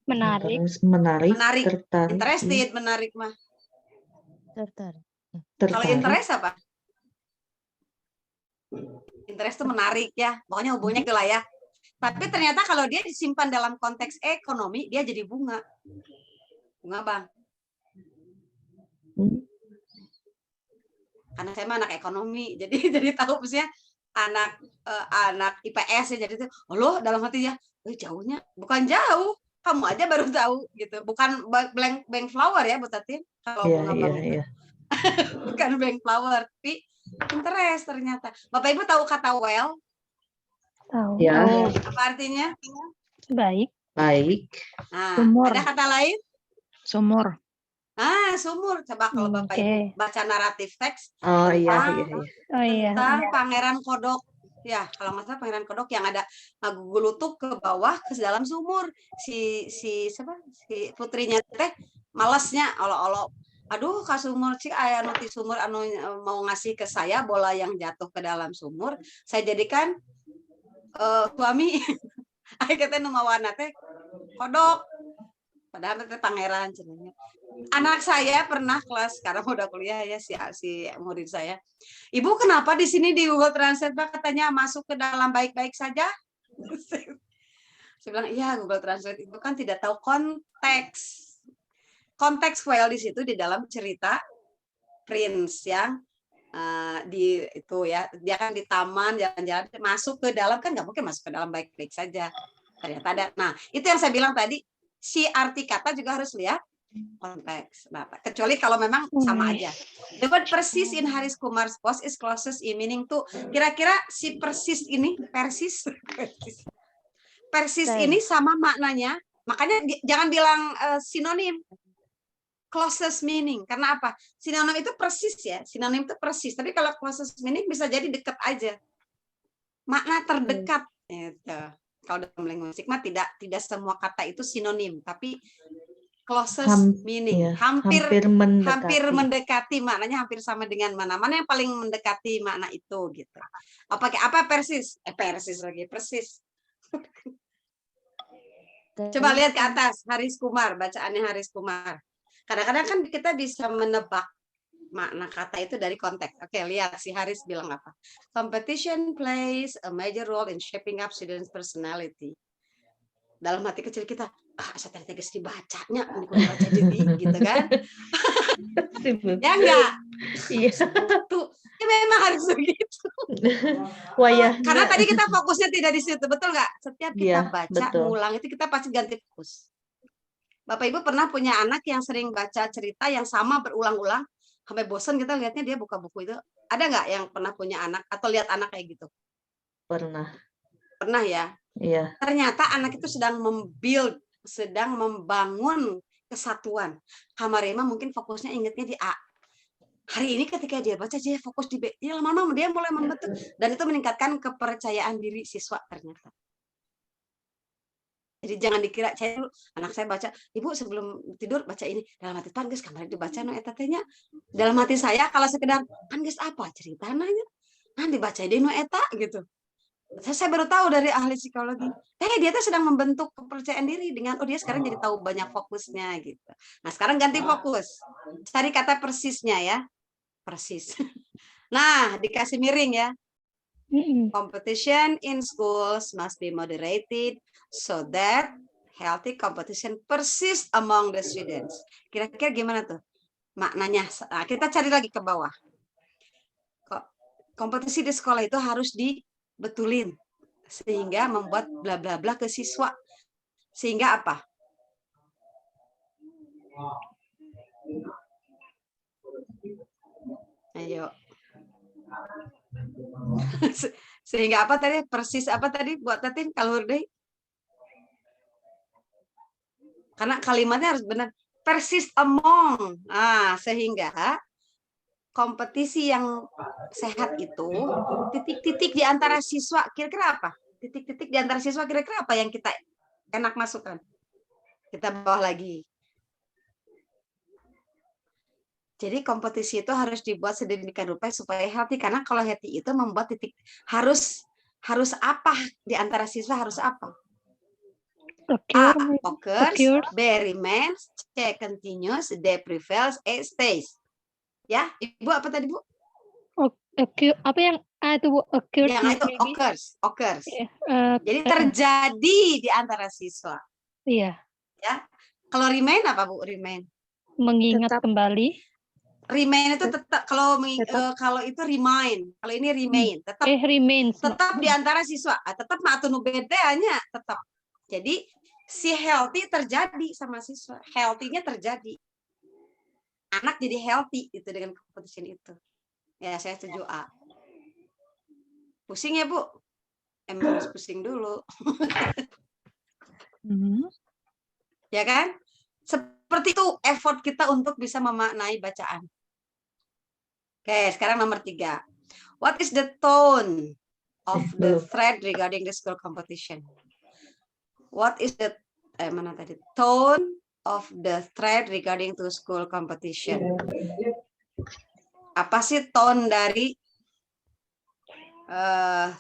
Menarik. Menarik. Tertarik. Interested, menarik mah. Tertarik. Kalau interest apa? Interest itu menarik ya. Pokoknya hubungannya itulah ya. Tapi ternyata kalau dia disimpan dalam konteks ekonomi, dia jadi bunga. Bunga, Bang. Karena saya mah anak ekonomi, jadi tahu maksudnya anak IPS ya, jadi tuh loh dalam hati ya jauhnya bukan jauh, kamu aja baru tahu gitu, bukan bank flower ya Bu Tatin kalau bunga bangun bukan bank flower tapi interest ternyata. Bapak Ibu tahu kata well? Tahu. Ya. Apa artinya? Baik. Nah, Sumur. ada kata lain? Sumur. Sumur. Coba kalau Bapak Ibu baca naratif teks tentang Pangeran Kodok. Ya, kalau nggak salah Pangeran Kodok yang ada gulutuk ke bawah ke dalam sumur. Si putrinya teh malesnya olo-olo. Aduh, ka sumur cik aya nu ti sumur anu mau ngasih ke saya bola yang jatuh ke dalam sumur. Saya jadikan suami Ayo kita nu mawana teh kodok. Padahal teh pangeran cenanya. Anak saya pernah kelas sekarang udah kuliah ya si murid saya. Ibu kenapa di sini di Google Translate Pak katanya masuk ke dalam baik-baik saja? Saya bilang iya Google Translate itu kan tidak tahu konteks. Konteks file di situ di dalam cerita Prince yang di itu ya dia kan di taman jalan-jalan masuk ke dalam kan nggak mungkin masuk ke dalam baik-baik saja ternyata ada. Nah itu yang saya bilang tadi si arti kata juga harus lihat konteks. Nah, kecuali kalau memang sama aja. The word persis in Haris Kumar's post is closest in meaning to kira-kira si persis ini persis ini sama maknanya. Makanya jangan bilang sinonim. Closest meaning. Karena apa? Sinonim itu persis ya. Sinonim itu persis. Tapi kalau closest meaning bisa jadi dekat aja. Makna terdekat. Gitu. Kalau dalam linguistik mah tidak semua kata itu sinonim, tapi closest meaning. Ya, hampir mendekati. Maknanya hampir sama dengan mana yang paling mendekati makna itu gitu. Apa persis? Persis lagi, persis. Coba lihat ke atas, Haris Kumar, bacaannya Haris Kumar. Kadang-kadang kan kita bisa menebak makna kata itu dari konteks. Oke, lihat si Haris bilang apa. Competition plays a major role in shaping up students' personality. Dalam hati kecil kita, saya tegas dibacanya, baca jadi gitu kan. Ya enggak? Iya. Tuh, ya memang harus begitu. Wah ya. Karena tadi kita fokusnya tidak di situ, betul nggak? Setiap kita baca, betul. ngulang itu kita pasti ganti fokus. Bapak Ibu pernah punya anak yang sering baca cerita yang sama berulang-ulang sampai bosan kita lihatnya dia buka buku itu. Ada nggak yang pernah punya anak atau lihat anak kayak gitu? Pernah. Pernah ya? Iya. Ternyata anak itu sedang membangun kesatuan. Kamarema mungkin fokusnya ingatnya di A. Hari ini ketika dia baca dia fokus di B. Ya lama-lama dia mulai membentuk dan itu meningkatkan kepercayaan diri siswa ternyata. Jadi jangan dikira anak saya baca, ibu sebelum tidur baca ini dalam hati pan geus kamari dibaca no eta teh nya. Dalam hati saya kalau sekedar pan geus apa cerita nanya. Nah dibaca deui no eta gitu. Saya baru tahu dari ahli psikologi. Dia tuh sedang membentuk kepercayaan diri dengan dia sekarang jadi tahu banyak fokusnya gitu. Nah, sekarang ganti fokus. Cari kata persisnya ya. Persis. Nah, dikasih miring ya. Competition in schools must be moderated so that healthy competition persists among the students. Kira-kira gimana tuh maknanya? Nah, kita cari lagi ke bawah. Kompetisi di sekolah itu harus dibetulin sehingga membuat bla bla bla ke siswa. Sehingga apa? Ayo. Sehingga apa tadi? Persis apa tadi buat Tatin kalau deh? Karena kalimatnya harus benar. Persist among. Nah, sehingga kompetisi yang sehat itu titik-titik di antara siswa kira-kira apa? Titik-titik di antara siswa kira-kira apa yang kita enak masukkan? Kita bawah lagi. Jadi kompetisi itu harus dibuat sedemikian rupa supaya healthy, karena kalau healthy itu membuat titik harus apa di antara siswa harus apa? A occurs, B remains, C continues, D prevails, E stays. Ya, Ibu apa tadi Bu? Apa yang A itu Bu? Occurs. Yang itu occurs. Jadi terjadi di antara siswa. Iya. Ya. Kalau remain apa Bu? Remain. Mengingat kembali. Remain itu tetap kalau itu remind, kalau ini remain tetap di antara siswa, tetap matunu bedanya tetap. Jadi si healthy terjadi sama siswa, healthy-nya terjadi. Anak jadi healthy itu dengan competition itu. Ya saya setuju A. Pusing ya Bu? Emang harus pusing dulu. Ya kan? Seperti itu effort kita untuk bisa memaknai bacaan. Oke, sekarang nomor 3. What is the tone of the thread regarding the school competition? What is the tone of the thread regarding to school competition? Apa sih tone dari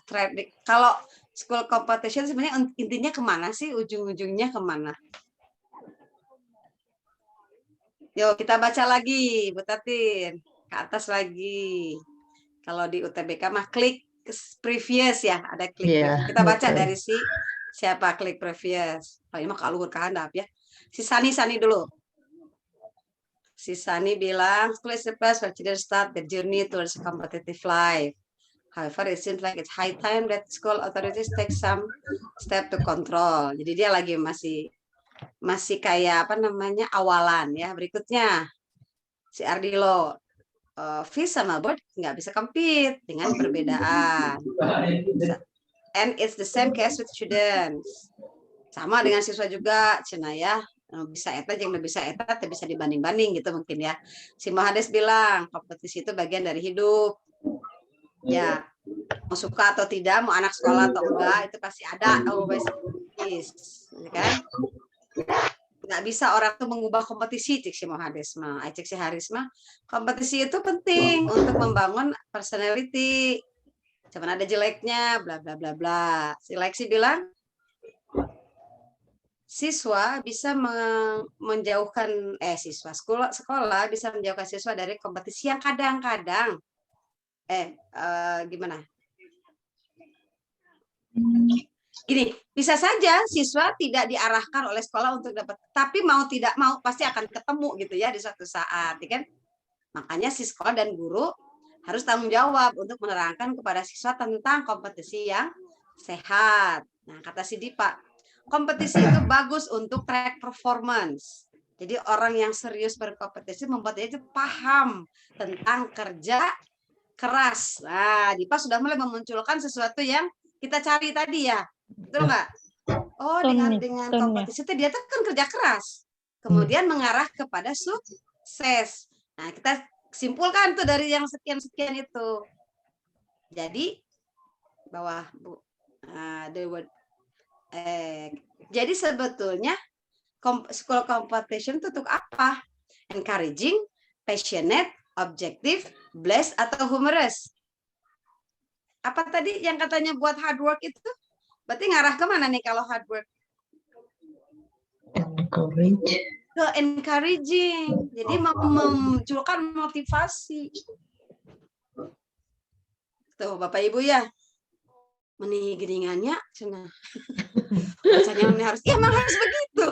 thread? Kalau school competition sebenarnya intinya kemana sih? Ujung-ujungnya kemana? Yuk kita baca lagi, Bu Tatin. Ke atas lagi. Kalau di UTBK mah klik previous ya, ada klik Iya, previous. Kita baca betul. dari siapa klik previous. Oh, ini mah kalau ke handap ya. Si Sani dulu. Si Sani bilang, school is the place where children start the journey towards a competitive life. However, it seems like it's high time that school authorities take some step to control. Jadi dia lagi masih kayak apa namanya awalan ya. Berikutnya si Ardilo, Fish sama Bird nggak bisa compete dengan perbedaan. And it's the same case with students. Sama dengan siswa juga, cina ya. Bisa eta yang bisa eta, bisa dibanding-banding gitu mungkin ya. Si Mohades bilang kompetisi itu bagian dari hidup. Ya, mau suka atau tidak, mau anak sekolah atau enggak, itu pasti ada. Kan? Nggak bisa orang tuh mengubah kompetisi, cik si Mohades mah, cik si Haris mah. Kompetisi itu penting untuk membangun personality. Cuman ada jeleknya, bla bla bla bla. Si Lexi bilang, siswa bisa menjauhkan sekolah bisa menjauhkan siswa dari kompetisi yang kadang-kadang gimana? Gini, bisa saja siswa tidak diarahkan oleh sekolah untuk dapat, tapi mau tidak mau pasti akan ketemu gitu ya di suatu saat, ya kan? Makanya si sekolah dan guru harus tanggung jawab untuk menerangkan kepada siswa tentang kompetisi yang sehat. Nah, kata si Dipa, kompetisi itu bagus untuk track performance. Jadi orang yang serius berkompetisi membuat dia itu paham tentang kerja keras. Nah, Dipa sudah mulai memunculkan sesuatu yang kita cari tadi ya. Betul nggak? Oh, dengan kompetisi itu dia tuh kan kerja keras. Kemudian mengarah kepada sukses. Nah, kita simpulkan tuh dari yang sekian-sekian itu. Jadi bawah Bu. Jadi sebetulnya school competition itu untuk apa? Encouraging, passionate, objective, blessed atau humorous? Apa tadi yang katanya buat hard work itu? Berarti ngarah kemana nih kalau hard work? Ke encouraging. Jadi memunculkan motivasi. Tuh Bapak Ibu ya. Menigiringannya cenah. Bacanya harus emang harus begitu.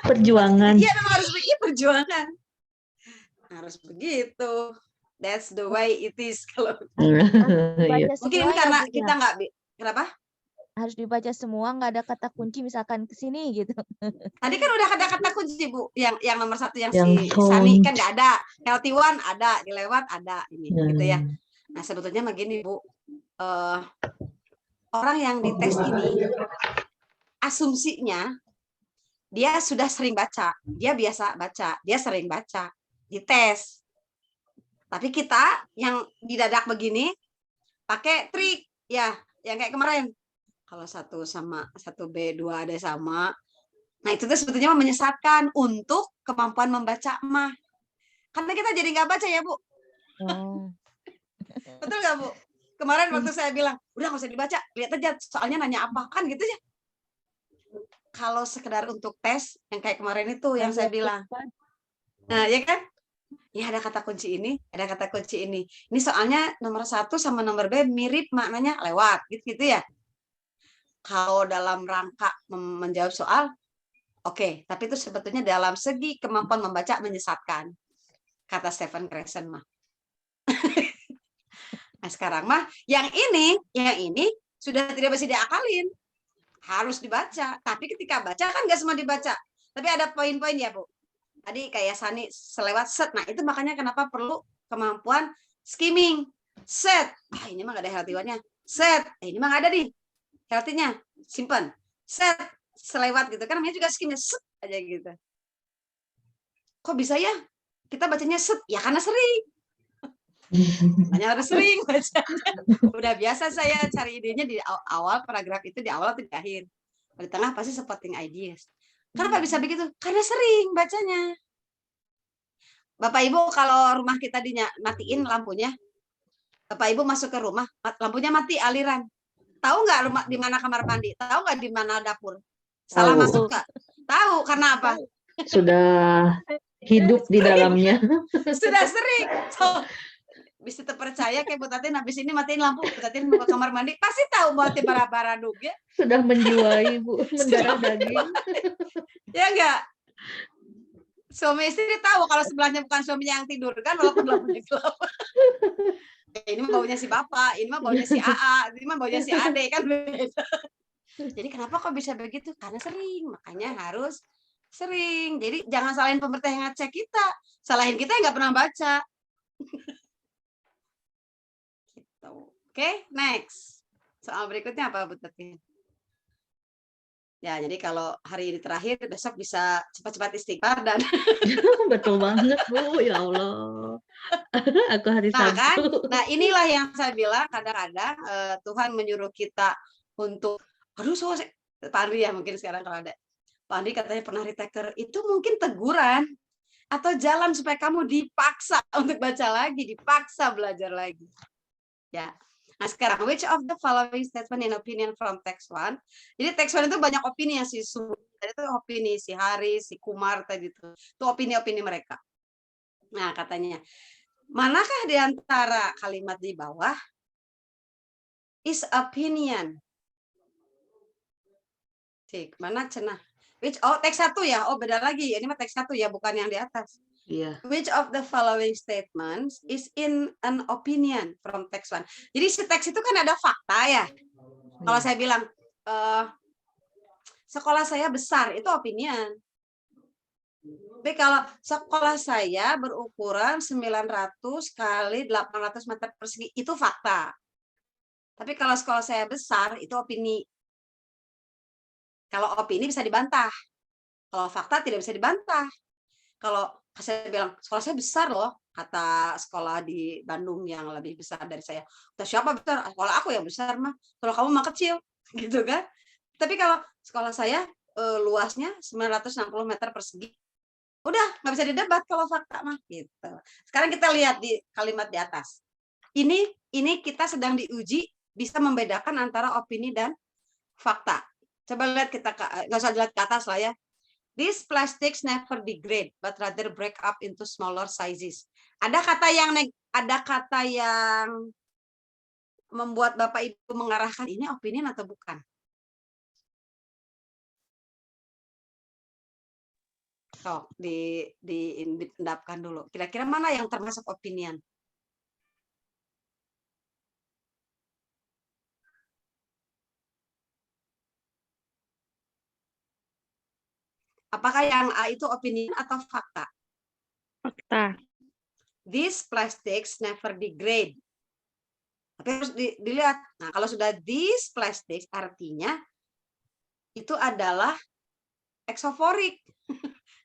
Perjuangan. Iya memang harus begitu perjuangan. Harus begitu. That's the way it is kalau. Mungkin karena kita nggak kenapa? Harus dibaca semua, nggak ada kata kunci misalkan ke sini gitu. Tadi kan udah ada kata kunci Bu, yang nomor 1 yang si Sani kan nggak ada, healthy one ada, dilewat ada ini gitu ya. Nah sebetulnya begini Bu, orang yang dites ini asumsinya dia sudah sering baca, dia biasa baca, dia sering baca, dites. Tapi kita yang didadak begini pakai trik ya, yang kayak kemarin. Kalau 1 sama 1B, 2 ada sama. Nah, itu tuh sebetulnya menyesatkan untuk kemampuan membaca mah. Karena kita jadi nggak baca ya, Bu. Oh. Betul nggak, Bu? Kemarin waktu saya bilang, udah nggak usah dibaca, lihat aja soalnya nanya apa. Kan gitu ya. Kalau sekedar untuk tes, yang kayak kemarin itu yang saya bilang. Nah, ya kan? Ya ada kata kunci ini, ada kata kunci ini. Ini soalnya nomor 1 sama nomor B mirip maknanya lewat, gitu ya. Kalau dalam rangka menjawab soal, oke, tapi itu sebetulnya dalam segi kemampuan membaca menyesatkan, kata Stephen Kresen mah. Nah sekarang mah yang ini sudah tidak bisa diakalin, harus dibaca. Tapi ketika baca kan nggak semua dibaca, tapi ada poin-poin ya Bu. Tadi kayak Sani selewat set, nah itu makanya kenapa perlu kemampuan skimming, set. Ah ini mah nggak ada healthy one-nya, set. Ini mah nggak ada nih. Healthy-nya simpan, set selewat gitu kan namanya juga skimming set aja gitu. Kok bisa ya kita bacanya set? Ya karena sering. Makanya harus sering bacanya. Udah biasa saya cari idenya di awal paragraf itu, di awal atau di akhir. Di tengah pasti supporting ideas. Kenapa bisa begitu? Karena sering bacanya. Bapak Ibu kalau rumah kita dimatiin lampunya, Bapak Ibu masuk ke rumah, lampunya mati aliran. Tahu nggak rumah di mana kamar mandi? Tahu nggak di mana dapur? Salah Tahu. masuk nggak? Tahu, karena apa? Sudah hidup di dalamnya. Sudah sering. So, bisa terpercaya kayak Bu Tatin habis ini matiin lampu, Bu Tatin mau ke kamar mandi, pasti tahu mau bara-bara ya. Sudah menjiwai, Bu, mendarah daging. Ya enggak? Suami istri tahu kalau sebelahnya bukan suaminya yang tidur kan, walaupun lampunya gelap. Ini mah baunya si bapak, ini mah baunya si AA, ini mah baunya si Ade kan beda. Jadi kenapa kok bisa begitu? Karena sering, makanya harus sering. Jadi jangan salahin pemerintah yang ngecek kita, salahin kita yang nggak pernah baca. Gitu. Oke, next. Soal berikutnya apa Bu Tati? Ya, jadi kalau hari ini terakhir, besok bisa cepat-cepat istighfar dan Betul banget, Bu. Ya Allah. Aku hari nah kan, Sabtu. nah inilah yang saya bilang kadang-kadang Tuhan menyuruh kita untuk, aduh Pak Andri ya mungkin sekarang kalau ada, Pak Andri katanya pernah retake, itu mungkin teguran atau jalan supaya kamu dipaksa untuk baca lagi, dipaksa belajar lagi. Ya. Nah sekarang, which of the following statement in opinion from text 1? Jadi text 1 itu banyak opini yang si tadi itu opini si Haris, si Kumar tadi itu opini-opini mereka. Nah katanya, manakah di antara kalimat di bawah is opinion? Cik, mana cenah? Which teks 1 ya? Oh beda lagi. Ini mah teks 1 ya, bukan yang di atas. Iya. Which of the following statements is in an opinion from text 1? Jadi si teks itu kan ada fakta ya. Kalau saya bilang sekolah saya besar, itu opinion. Tapi kalau sekolah saya berukuran 900 kali 800 meter persegi, itu fakta. Tapi kalau sekolah saya besar, itu opini. Kalau opini bisa dibantah. Kalau fakta tidak bisa dibantah. Kalau saya bilang, sekolah saya besar loh, kata sekolah di Bandung yang lebih besar dari saya. Kata siapa besar? Sekolah aku yang besar mah. Kalau kamu mah kecil, gitu kan? Tapi kalau sekolah saya luasnya 960 meter persegi, udah nggak bisa didebat kalau fakta mah gitu. Sekarang kita lihat di kalimat di atas. Ini kita sedang diuji bisa membedakan antara opini dan fakta. Coba lihat kita nggak usah lihat ke atas lah ya. These plastics never degrade, but rather break up into smaller sizes. Ada kata yang membuat Bapak Ibu mengarahkan ini opinion atau bukan? So, dipendapkan dulu. Kira-kira mana yang termasuk opinion? Apakah yang A itu opinion atau fakta? Fakta. These plastics never degrade. Tapi harus dilihat. Nah, kalau sudah these plastics artinya itu adalah eksoforik.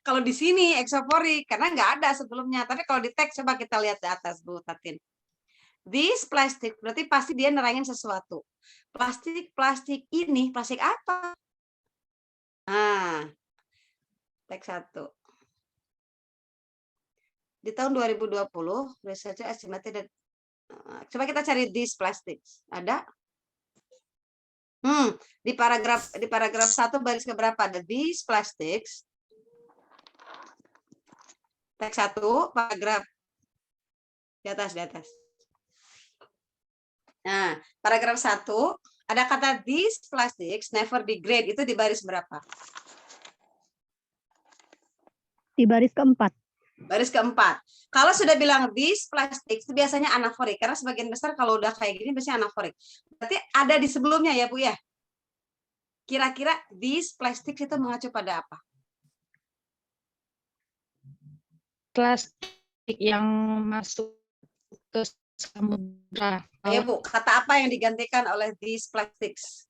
Kalau di sini eksoforik karena nggak ada sebelumnya. Tapi kalau di teks coba kita lihat di atas Bu Tatin. These plastic berarti pasti dia nerangin sesuatu. Plastik ini plastik apa? Nah, teks 1. Di tahun 2020 research estimated. Coba kita cari these plastics. Ada? Di paragraf 1 baris ke berapa ada these plastics? Teks 1 paragraf di atas. Nah, paragraf 1 ada kata these plastics never degrade, itu di baris berapa? Di baris keempat. Baris keempat. Kalau sudah bilang these plastics itu biasanya anaforik karena sebagian besar kalau udah kayak gini biasanya anaforik. Berarti ada di sebelumnya ya Bu ya. Kira-kira these plastics itu mengacu pada apa? Plastik yang masuk ke samudra. Ayo Bu, kata apa yang digantikan oleh these plastics?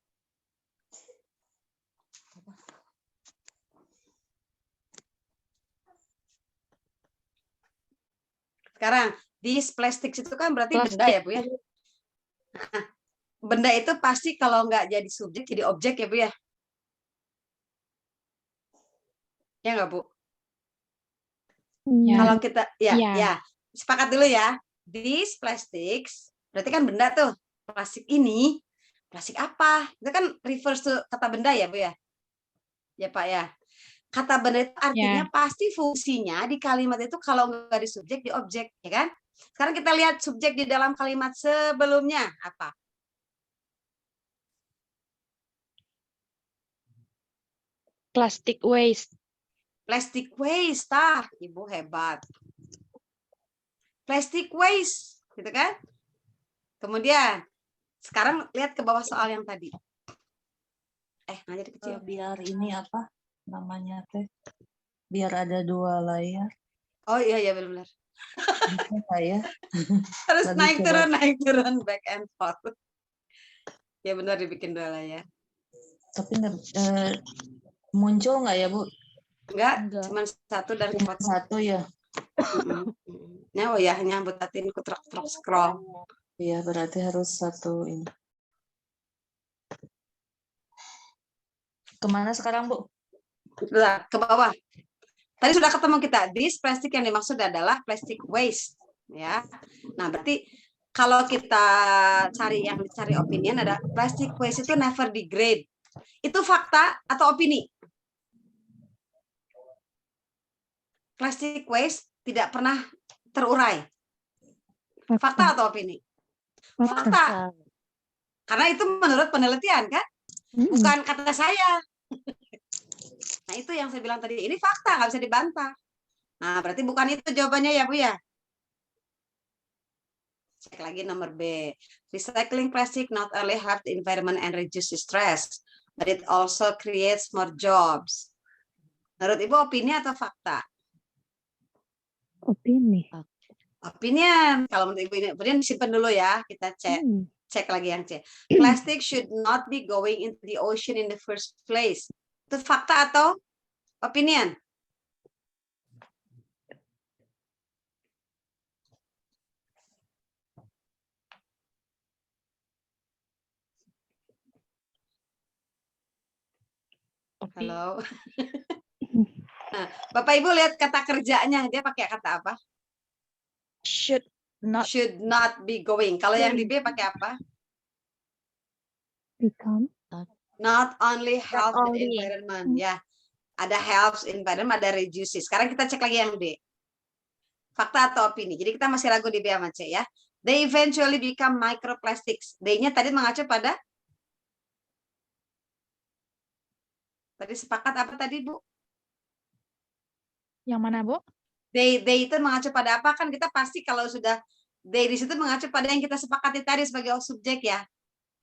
Sekarang, these plastics itu kan berarti Plastik. benda ya Bu ya? Nah, benda itu pasti kalau nggak jadi subjek, jadi objek ya Bu ya? Ya nggak Bu? Ya. Kalau kita, Ya. ya, sepakat dulu ya. These plastics, berarti kan benda tuh. Plastik ini Plastik apa? Itu kan refers to kata benda ya, Bu ya? Ya, Pak ya. Kata benda itu artinya pasti fungsinya di kalimat itu kalau nggak di subjek, di objek, ya kan? Sekarang kita lihat subjek di dalam kalimat sebelumnya apa? Plastic waste. Plastic waste, Ibu hebat. Plastic waste, gitu kan? Kemudian, sekarang lihat ke bawah soal yang tadi. Ngajar kecil. Biar ini apa namanya teh? Biar ada 2 layar. Oh iya benar. Bisa nggak ya? Terus Tadi naik turun, back and forth. Ya benar dibikin 2 layar. Tapi muncul nggak ya, Bu? Enggak, Enggak. cuma 1 dan Cuma kepotong. 1 ya? Oh ya, nyambut tatin ku truk scroll. Iya, berarti harus 1 ini. Kemana sekarang, Bu? Udah, ke bawah. Tadi sudah ketemu kita. This plastik yang dimaksud adalah plastic waste, ya. Nah, berarti kalau kita cari yang dicari opinion ada plastic waste itu never degrade. Itu fakta atau opini? Plastic waste tidak pernah terurai. Fakta atau opini? Fakta. Karena itu menurut penelitian kan? Bukan kata saya. Nah, itu yang saya bilang tadi. Ini fakta, nggak bisa dibantah. Nah, berarti bukan itu jawabannya ya, Bu ya? Cek lagi nomor B. Recycling plastic not only help the environment and reduce stress, but it also creates more jobs. Menurut Ibu opini atau fakta? Opini. Opinion. Kalau menurut Ibu ini, opinion disimpan dulu ya. Kita cek. Cek lagi yang C. Plastic should not be going into the ocean in the first place. Itu fakta atau opinion? Halo. Nah, Bapak Ibu lihat kata kerjanya, dia pakai kata apa? Should not be going. Kalau yang di B pakai apa? Become. Not only help the only. environment. Ya, ada helps environment, ada reduces. Sekarang kita cek lagi yang D. Fakta atau opini. Jadi kita masih ragu di B sama C ya. They eventually become microplastics. D-nya tadi mengacu pada? Tadi sepakat apa tadi, Bu? yang mana, Bu? They itu mengacu pada apa? Kan kita pasti kalau sudah they di situ mengacu pada yang kita sepakati tadi sebagai subjek ya.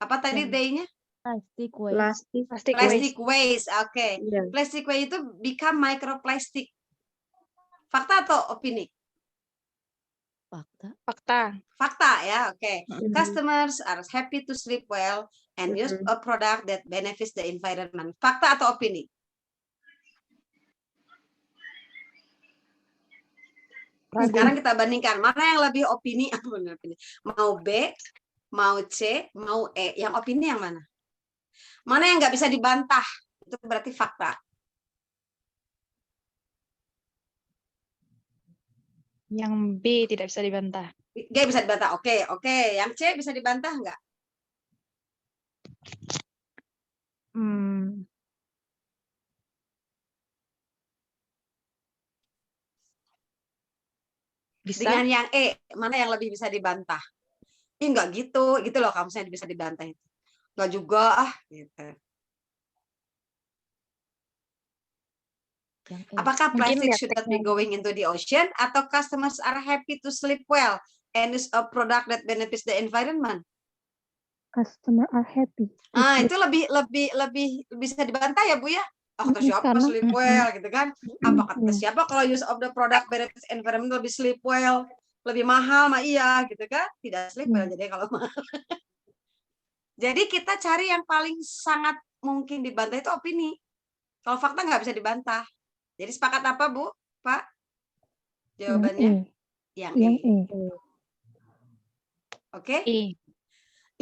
Apa tadi they-nya? Plastic waste. Plastic waste. Oke. Iya. Plastic waste itu become microplastic. Fakta atau opini? Fakta. Fakta ya. Oke. Customers are happy to sleep well and use a product that benefits the environment. Fakta atau opini? Sekarang kita bandingkan mana yang lebih opini, mau B, mau C, mau E. Yang opini yang mana? Mana yang nggak bisa dibantah? Itu berarti fakta. Yang B tidak bisa dibantah. G bisa dibantah. Oke. Yang C bisa dibantah nggak? Bisa. Dengan yang E, mana yang lebih bisa dibantah? Ih, nggak gitu. Gitu loh kamu saya bisa dibantah itu. Nggak juga, gitu. Apakah plastic should not be going into the ocean atau customers are happy to sleep well and is a product that benefits the environment? Customer are happy. Nah, itu lebih bisa dibantah ya, Bu ya? Kata siapa Karena- sleep well gitu kan? Apa kata siapa kalau use of the product benefits environment lebih sleep well, lebih mahal mah iya gitu kan? Tidak sleep well jadi kalau mahal. Jadi kita cari yang paling sangat mungkin dibantah itu opini. Kalau fakta nggak bisa dibantah. Jadi sepakat apa, Bu? Pak? Jawabannya? Yang E. Yang E. Oke? E.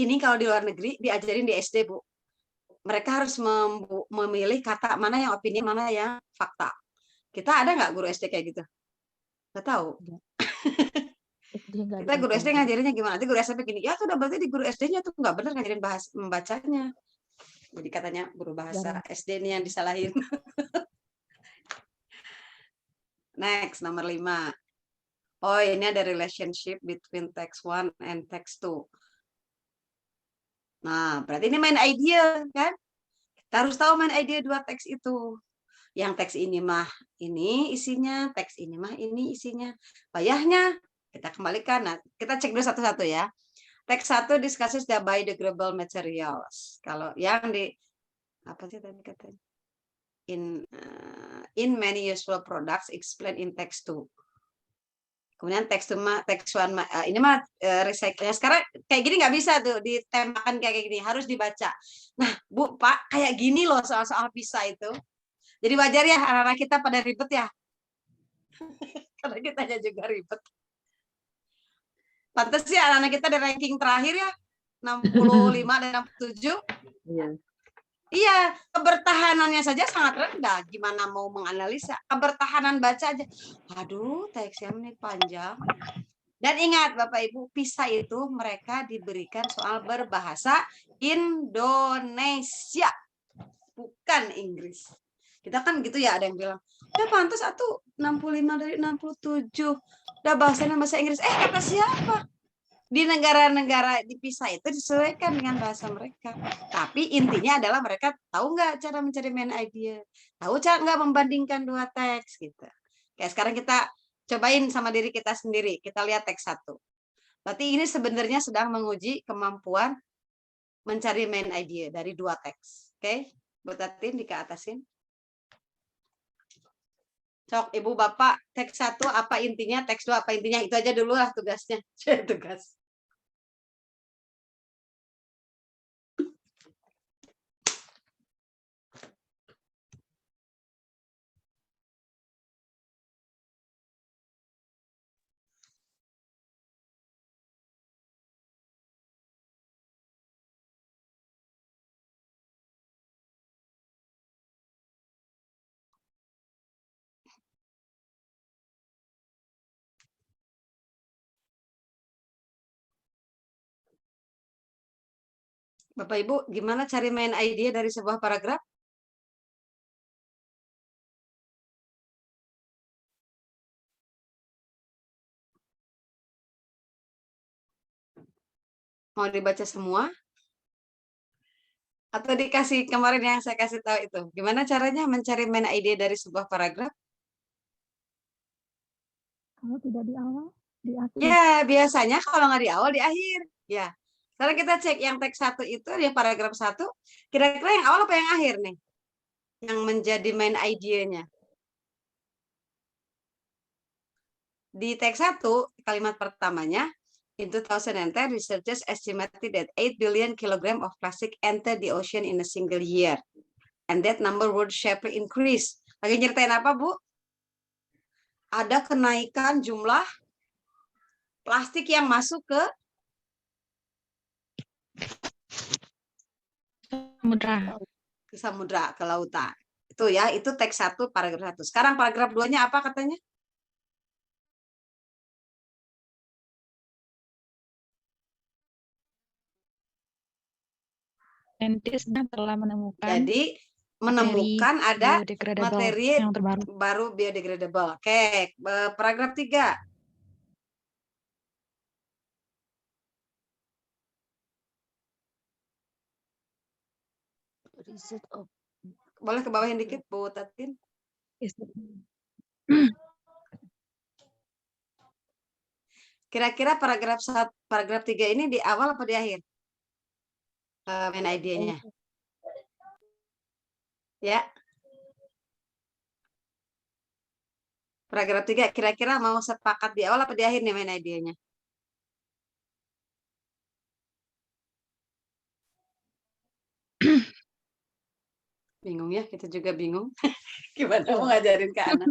Ini kalau di luar negeri diajarin di SD, Bu. Mereka harus memilih kata mana yang opini, mana yang fakta. Kita ada nggak guru SD kayak gitu? Nggak tahu. SD nggak Kita guru SD dipelajari. ngajarinnya gimana? Nanti guru SMP gini, ya tuh udah berarti di guru SD-nya tuh nggak benar ngajarin bahasa membacanya. Jadi katanya guru bahasa SD nih yang disalahin. Next, nomor 5. Oh, ini ada relationship between text 1 and text 2. Nah, berarti ini main idea, kan? Kita harus tahu main idea dua teks itu. Yang teks ini mah ini isinya, teks ini mah ini isinya. Payahnya, kita kembalikan. Nah, kita cek dulu satu-satu ya. Teks 1 discusses the biodegradable materials. Kalau yang di, apa sih tadi katanya? In many useful products explained in text 2. Kemudian text 1 ini mah recycle. Sekarang kayak gini nggak bisa tuh ditembakkan kayak gini, harus dibaca. Nah, Bu, Pak, kayak gini loh soal-soal PISA itu. Jadi wajar ya anak-anak kita pada ribet ya. Karena kitanya juga ribet. Pantes sih anak-anak kita di ranking terakhir ya, 65 dan 67. Iya. Iya, kebertahanannya saja sangat rendah. Gimana mau menganalisa? Kebertahanan baca aja. Aduh, teksnya ini panjang. Dan ingat Bapak Ibu, PISA itu mereka diberikan soal berbahasa Indonesia, bukan Inggris. Kita kan gitu ya, ada yang bilang, ya pantas atuh 65 dari 67. Udah bahasanya bahasa Inggris. Kata siapa? Di negara-negara di PISA itu disesuaikan dengan bahasa mereka. Tapi intinya adalah mereka tahu nggak cara mencari main idea, tahu cara nggak membandingkan dua teks gitu. Kayak sekarang kita cobain sama diri kita sendiri. Kita lihat teks 1. Berarti ini sebenarnya sedang menguji kemampuan mencari main idea dari dua teks. Oke, Bu Tatin dikeatasin. Sok Ibu Bapak, teks 1 apa intinya, teks 2 apa intinya, itu aja dulu lah tugasnya. Tugas. Bapak Ibu, gimana cari main idea dari sebuah paragraf? Mau dibaca semua? Atau dikasih kemarin yang saya kasih tahu itu? Gimana caranya mencari main idea dari sebuah paragraf? Kalau tidak di awal, di akhir. Ya, biasanya kalau nggak di awal, di akhir. Ya. Sekarang kita cek yang teks 1 itu, ya paragraf 1, kira-kira yang awal apa yang akhir nih? Yang menjadi main idea-nya. Di teks 1, kalimat pertamanya, in 2010, researchers estimated that 8 billion kilogram of plastic entered the ocean in a single year. And that number would sharply increase. Lagi nyeritain apa, Bu? Ada kenaikan jumlah plastik yang masuk ke samudra, ke lautan. Itu ya, itu teks 1 paragraf 1. Sekarang paragraf 2-nya apa katanya? Saintis telah menemukan Jadi menemukan ada biodegradable materi yang terbaru. baru biodegradable. Oke, paragraf 3. Boleh ke bawahin dikit, Bu Tatin? Kira-kira paragraf 3 ini di awal apa di akhir? Main idea-nya. Ya. Paragraf 3 kira-kira mau sepakat di awal apa di akhir nih main idea-nya? Bingung ya, kita juga bingung. Gimana mau ngajarin ke anak?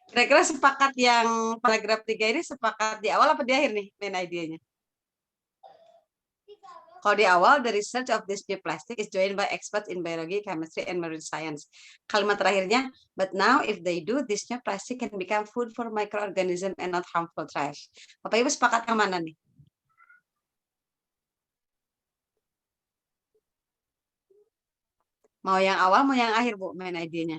Kira-kira sepakat yang paragraf 3 ini sepakat di awal apa di akhir nih main idea-nya? Kalau di awal, the research of this new plastic is joined by experts in biology, chemistry, and marine science. Kalimat terakhirnya, but now if they do, this new plastic can become food for microorganism and not harmful trash. Bapak Ibu sepakat yang mana nih? Mau yang awal, mau yang akhir, Bu, main idenya.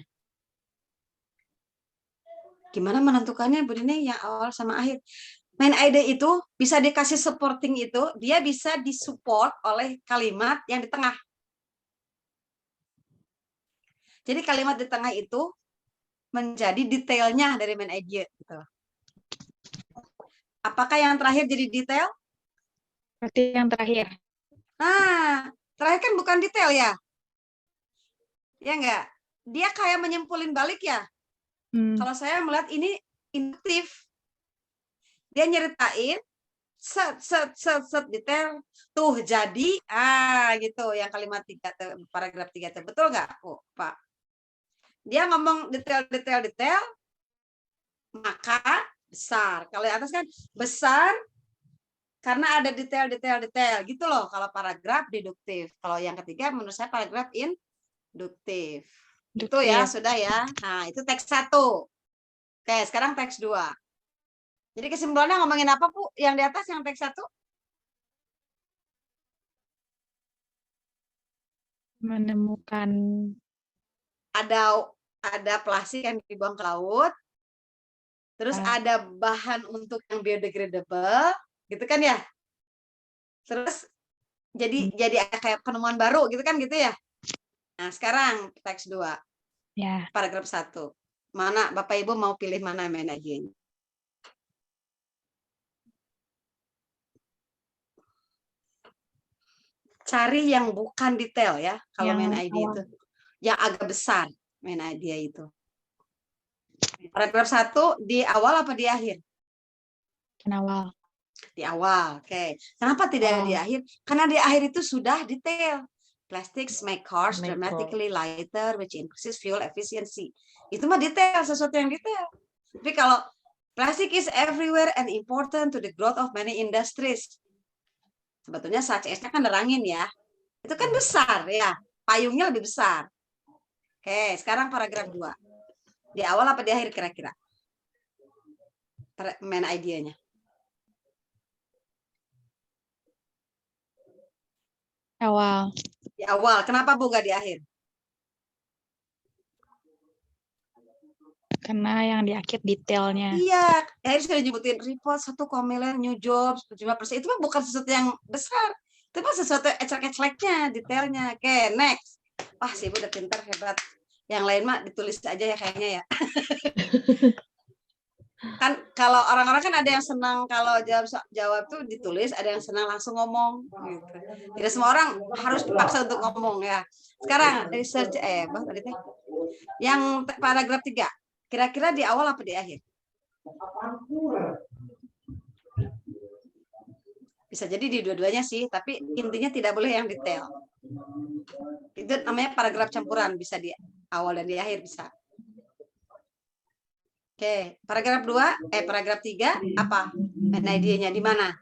Gimana menentukannya, Bu Dini, yang awal sama akhir? Main ide itu bisa dikasih supporting itu, dia bisa disupport oleh kalimat yang di tengah. Jadi kalimat di tengah itu menjadi detailnya dari main idea. Gitu. Apakah yang terakhir jadi detail? Berarti yang terakhir. Nah, terakhir kan bukan detail ya? Ya enggak? Dia kayak menyimpulin balik ya? Kalau saya melihat ini induktif. Dia nyeritain set detail tuh jadi gitu yang kalimat 3 paragraf 3 itu betul nggak Pak? Dia ngomong detail maka besar. Kalau yang atas kan besar karena ada detail gitu loh. Kalau paragraf deduktif. Kalau yang ketiga menurut saya paragraf induktif. Itu ya sudah ya. Nah itu teks 1. Oke sekarang teks 2. Jadi kesimpulannya ngomongin apa, Bu? Yang di atas, yang teks 1? Menemukan. Ada plastik yang dibuang ke laut. Terus ada bahan untuk yang biodegradable, gitu kan ya? Terus jadi kayak penemuan baru, gitu kan gitu ya? Nah, sekarang teks 2. Ya. Paragraf 1. Mana Bapak Ibu mau pilih mana main idenya? Cari yang bukan detail ya, kalau main idea itu. Yang agak besar main idea itu. Paragraf 1 di awal apa di akhir? Di awal. Di awal, oke. Kenapa tidak di akhir? Karena di akhir itu sudah detail. Plastics make cars dramatically lighter, which increases fuel efficiency. Itu mah detail, sesuatu yang detail. Tapi kalau plastic is everywhere and important to the growth of many industries. Sebetulnya such as-nya kan nerangin ya. Itu kan besar ya. Payungnya lebih besar. Oke, sekarang paragraf 2. Di awal apa di akhir kira-kira? Main idenya. Awal. Di awal. Kenapa Bu nggak di akhir? Karena yang di akhir detailnya. Iya, akhirnya sudah nyebutin report 1,1 new jobs, 75%. Itu mah bukan sesuatu yang besar. Itu mah sesuatu ecek-eceknya, detailnya. Oke, next. Wah, si Ibu udah pintar, hebat. Yang lain mah ditulis aja ya kayaknya ya. Kan kalau orang-orang kan ada yang senang kalau jawab tuh ditulis, ada yang senang langsung ngomong. Gitu. Tidak semua orang harus dipaksa untuk ngomong ya. Sekarang research yang paragraf 3. Kira-kira di awal apa di akhir? Bisa jadi di dua-duanya sih, tapi intinya tidak boleh yang detail. Itu namanya paragraf campuran, bisa di awal dan di akhir bisa. Oke, paragraf 2, paragraf 3 apa? Idenya di mana?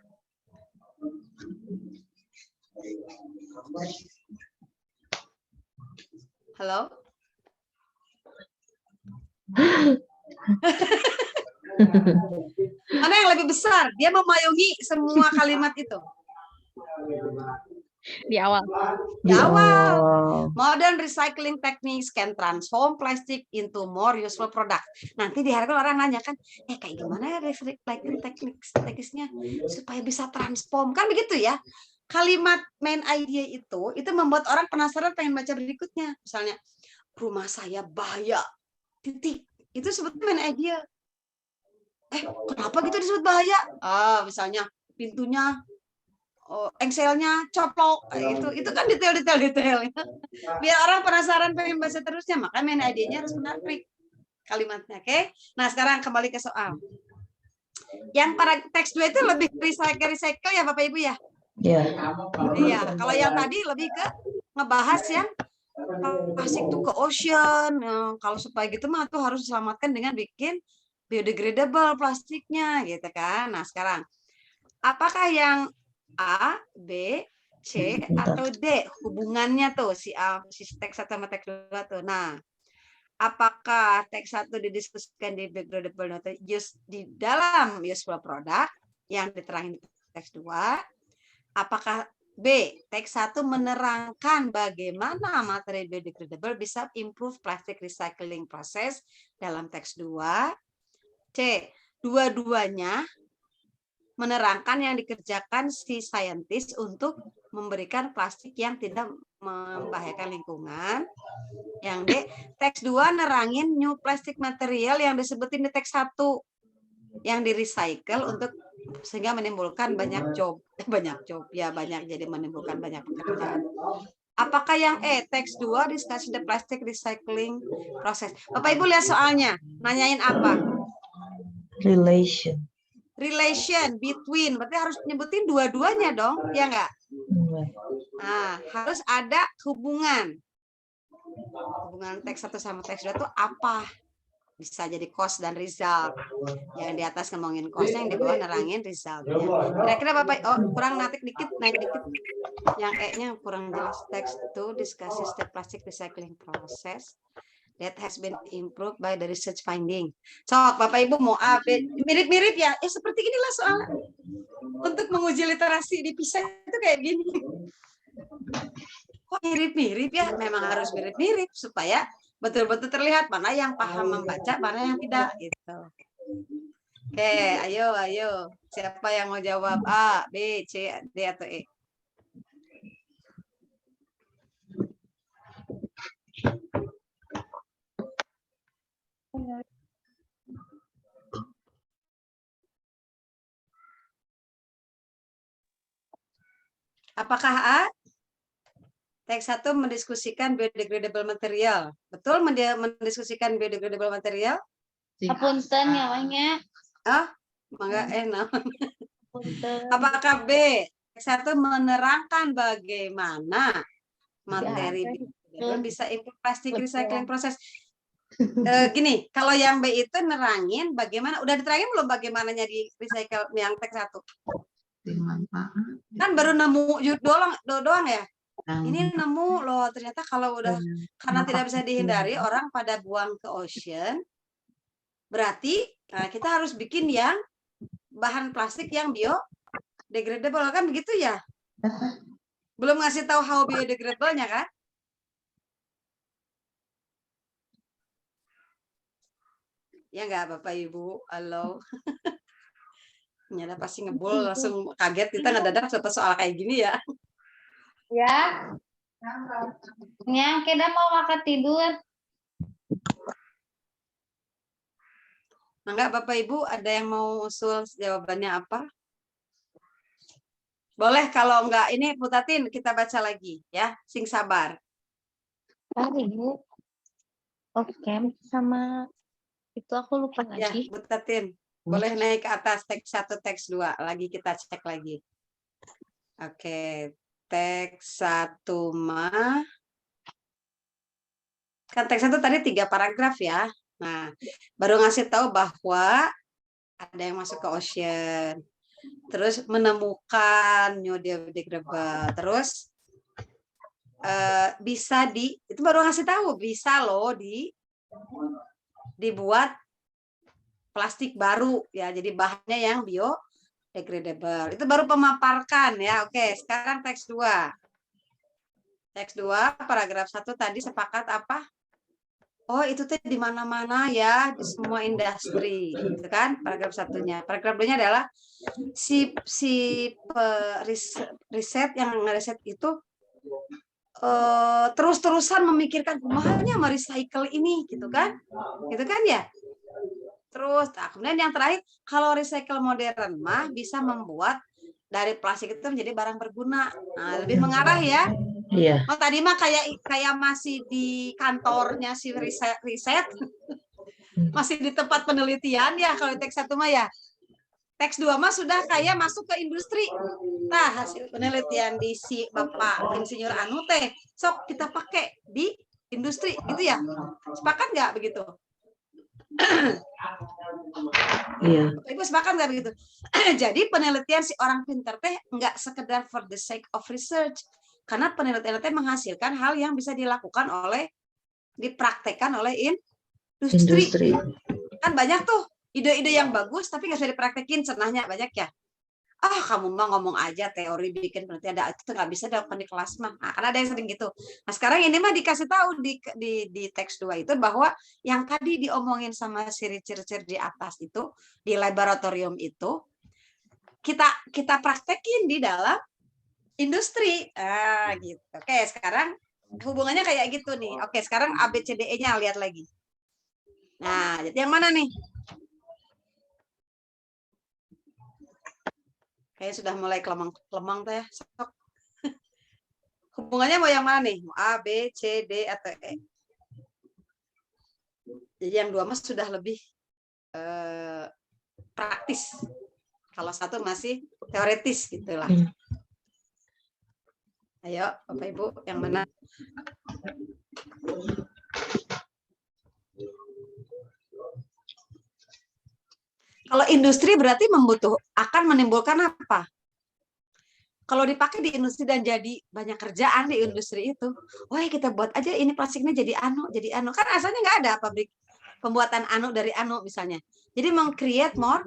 Halo? Mana yang lebih besar? Dia memayungi semua kalimat itu. Di awal. Di awal. Modern recycling techniques can transform plastic into more useful product. Nanti diharapkan orang nanya kan, kayak gimana ya recycling teknisnya supaya bisa transform. Kan begitu ya. Kalimat main idea itu membuat orang penasaran pengen baca berikutnya. Misalnya, rumah saya bahaya. Titik. Itu sebetulnya main idea. Kenapa gitu disebut bahaya? Misalnya pintunya, engselnya coplok, itu kan detail. Biar orang penasaran pengen baca terusnya, maka main idenya harus menarik kalimatnya. Oke? Nah sekarang kembali ke soal. Yang para teks 2 itu lebih recycle ya Bapak Ibu ya? Iya. Kalau yang tadi lebih ke ngebahas yang plastik tuh ke ocean. Kalau supaya gitu mah tuh harus diselamatkan dengan bikin biodegradable plastiknya gitu kan. Nah sekarang apakah yang A, B, C atau D hubungannya tuh si teks 1 sama teks 2 tuh. Nah, apakah teks 1 didiskusikan di biodegradable note use di dalam useful product yang diterangin di teks 2? Apakah B, teks 1 menerangkan bagaimana materi biodegradable bisa improve plastic recycling process dalam teks 2? C, dua-duanya menerangkan yang dikerjakan si saintis untuk memberikan plastik yang tidak membahayakan lingkungan. Yang D, teks 2 nerangin new plastic material yang disebutin di teks 1 yang di-recycle untuk sehingga menimbulkan banyak menimbulkan banyak pekerjaan. Apakah yang E, teks 2 discuss the plastic recycling process? Bapak Ibu lihat soalnya, nanyain apa? Relation between, berarti harus nyebutin dua-duanya dong, ya enggak? Nah, harus ada hubungan. Hubungan teks 1 sama teks 2 itu apa? Bisa jadi cause dan result. Yang di atas ngomongin cause-nya, yang di bawah nerangin result-nya. Kira-kira Bapak, kurang naik dikit. Yang E-nya kurang jelas. Teks 2 discusses the plastic recycling process that has been improved by the research finding. So, Bapak Ibu mau A, B, mirip-mirip ya? Seperti inilah soal untuk menguji literasi di PISA itu kayak gini. Kok mirip-mirip ya? Memang harus mirip-mirip supaya betul-betul terlihat mana yang paham membaca, mana yang tidak gitu. Oke, ayo. Siapa yang mau jawab A, B, C, D atau E? Apakah A? Teks 1 mendiskusikan biodegradable material. Betul mendiskusikan biodegradable material? Apunten nyawanya. Mangga enak. Apunten. Apakah B? Teks 1 menerangkan bagaimana materi biodegradable bisa improve plastic recycling proses. Gini, kalau yang B itu nerangin bagaimana, udah diterangin belum bagaimananya di recycle yang teks 1? Kan baru nemu doang ya? Ini nemu loh, ternyata kalau udah karena tidak bisa dihindari orang pada buang ke ocean, berarti kita harus bikin yang bahan plastik yang biodegradable kan begitu ya? Belum ngasih tahu how biodegradable-nya kan? Ya enggak Bapak Ibu? Halo. Nyala pasti ngebul langsung kaget kita ngedadak soal kayak gini ya. Ya. Yang kita mau makan tidur. Enggak Bapak Ibu ada yang mau usul jawabannya apa? Boleh kalau enggak ini Putatin kita baca lagi ya, sing sabar. Ibu. Oke, sama itu aku lupa Ya, lagi. Putatin. Boleh naik ke atas teks 1, teks 2. Lagi kita cek lagi. Oke, teks 1 mah. Kan teks 1 tadi 3 paragraf ya. Nah, baru ngasih tahu bahwa ada yang masuk ke ocean. Terus menemukan new biodegradable. Terus bisa itu baru ngasih tahu bisa loh dibuat plastik baru ya, jadi bahannya yang biodegradable. Itu baru pemaparkan ya. Oke, sekarang teks 2. Teks 2 paragraf 1 tadi sepakat apa? Oh, itu tuh di mana-mana ya, di semua industri, gitu kan? Paragraf 1-nya. Paragraf 2-nya adalah si riset yang ngeriset itu terus-terusan memikirkan kumaha merecycle ini, gitu kan? Gitu kan ya? Terus, kemudian yang terakhir, kalau recycle modern mah bisa membuat dari plastik itu menjadi barang berguna. Nah, lebih mengarah ya. Iya. Oh, tadi mah kayak masih di kantornya si riset, masih di tempat penelitian ya kalau teks 1 mah ya. Teks 2 mah sudah kayak masuk ke industri. Nah, hasil penelitian di si Bapak Insinyur Anu teh, sok kita pakai di industri, gitu ya. Sepakat nggak begitu? Iya. Ibu sepakat nggak begitu? Jadi penelitian si orang pintar teh nggak sekedar for the sake of research, karena penelitian teh menghasilkan hal yang bisa dilakukan oleh, dipraktekkan oleh industri. Kan banyak tuh ide-ide yang bagus tapi nggak bisa dipraktekin, cenahnya banyak ya. Ah, kamu mah ngomong aja teori bikin penelitian, itu nggak bisa dilakukan di kelas mah. Nah, karena ada yang sering gitu. Nah, sekarang ini mah dikasih tahu di teks 2 itu bahwa yang tadi diomongin sama si Richard di atas itu, di laboratorium itu, kita praktekin di dalam industri. Ah, gitu. Oke, sekarang hubungannya kayak gitu nih. Oke, sekarang ABCDE-nya lihat lagi. Nah, jadi yang mana nih? Kayaknya sudah mulai kelemang teh. Sok. Hubungannya mau yang mana nih? Mau A, B, C, D, atau E? Jadi yang 2 mas sudah lebih praktis. Kalau 1 masih teoretis gitulah. Ayo, Bapak Ibu, yang mana? Kalau industri berarti akan menimbulkan apa? Kalau dipakai di industri dan jadi banyak kerjaan di industri itu, wah kita buat aja ini plastiknya jadi anu. Kan asalnya nggak ada pabrik pembuatan anu dari anu misalnya. Jadi meng-create more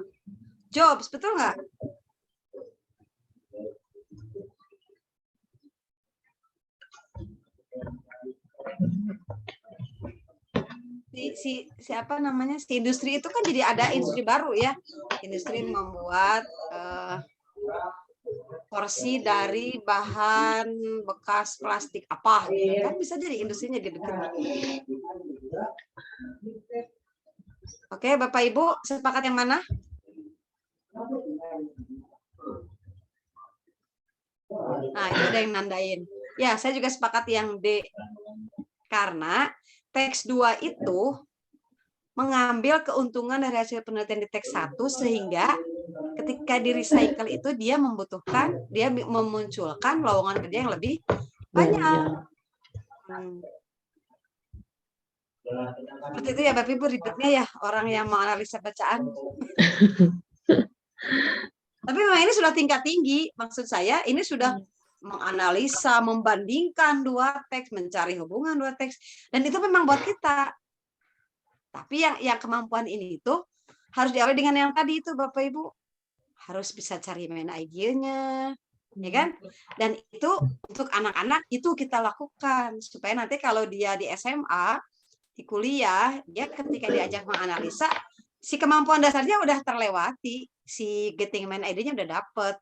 jobs, betul nggak? Siapa namanya, si industri itu kan jadi ada industri baru ya, industri membuat porsi dari bahan bekas plastik apa gitu kan, bisa jadi industrinya gitu. Oke, Bapak Ibu sepakat yang mana? Nah, itu ada yang nandain. Ya, saya juga sepakat yang D. Karena teks 2 itu mengambil keuntungan dari hasil penelitian di teks 1 sehingga ketika di recycle itu dia memunculkan lowongan kerja yang lebih banyak. Seperti itu ya Bapak Ibu, ribetnya ya orang yang menganalisa bacaan. Tapi memang ini sudah tingkat tinggi, maksud saya ini sudah menganalisa, membandingkan 2 teks, mencari hubungan 2 teks, dan itu memang buat kita. Tapi yang kemampuan ini itu harus diawali dengan yang tadi itu Bapak Ibu, harus bisa cari main idenya, ya kan? Dan itu untuk anak-anak itu kita lakukan supaya nanti kalau dia di SMA, di kuliah, dia ketika diajak menganalisa, si kemampuan dasarnya udah terlewati, si getting main idenya udah dapet.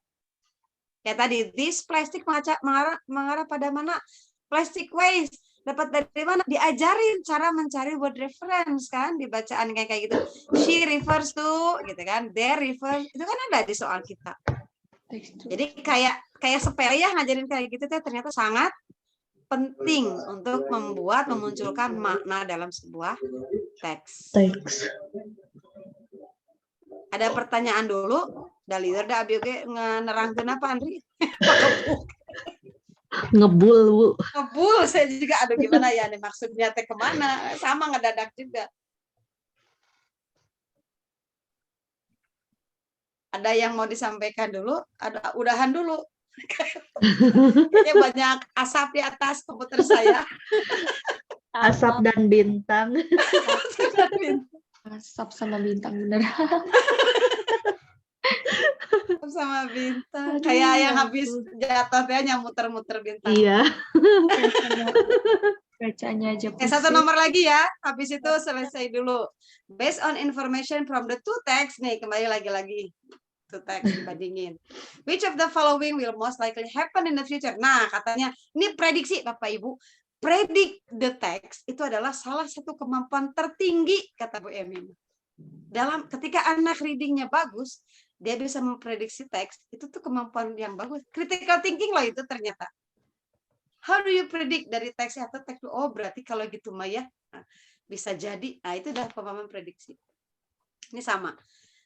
Kayak tadi, this plastic mengarah pada mana? Plastic waste. Dapat dari mana? Diajarin cara mencari word reference kan, di bacaan kayak gitu. She refers to, gitu kan. They refer, itu kan ada di soal kita. Jadi kayak sepele ya ngajarin kayak gitu, ternyata sangat penting untuk memunculkan makna dalam sebuah teks. Ada pertanyaan dulu? Dalilur da abi oge nerangkeun apa Andri? Ngebul, Bu. Ngebul, saya juga aduh gimana ya nih maksudnya teh kemana? Sama ngedadak juga. Ada yang mau disampaikan dulu? Ada udahan dulu. Kayaknya banyak asap di atas komputer saya. Asap dan bintang. Asap sama bintang bener. Sama bintang. Kayak yang habis jatuh teh muter-muter bintang. Iya. Bacanya aja. Satu nomor lagi ya. Habis itu selesai dulu. Based on information from the 2 text nih, kembali lagi-lagi. 2 text dibandingin. Which of the following will most likely happen in the future? Nah, katanya ini prediksi Bapak Ibu. Predict the text itu adalah salah satu kemampuan tertinggi kata Bu Emin. Ketika anak readingnya bagus, dia bisa memprediksi teks, itu tuh kemampuan yang bagus. Critical thinking loh itu ternyata. How do you predict dari teks atau teks? Oh berarti kalau gitu Maya bisa jadi. Nah itu udah pemahaman prediksi. Ini sama.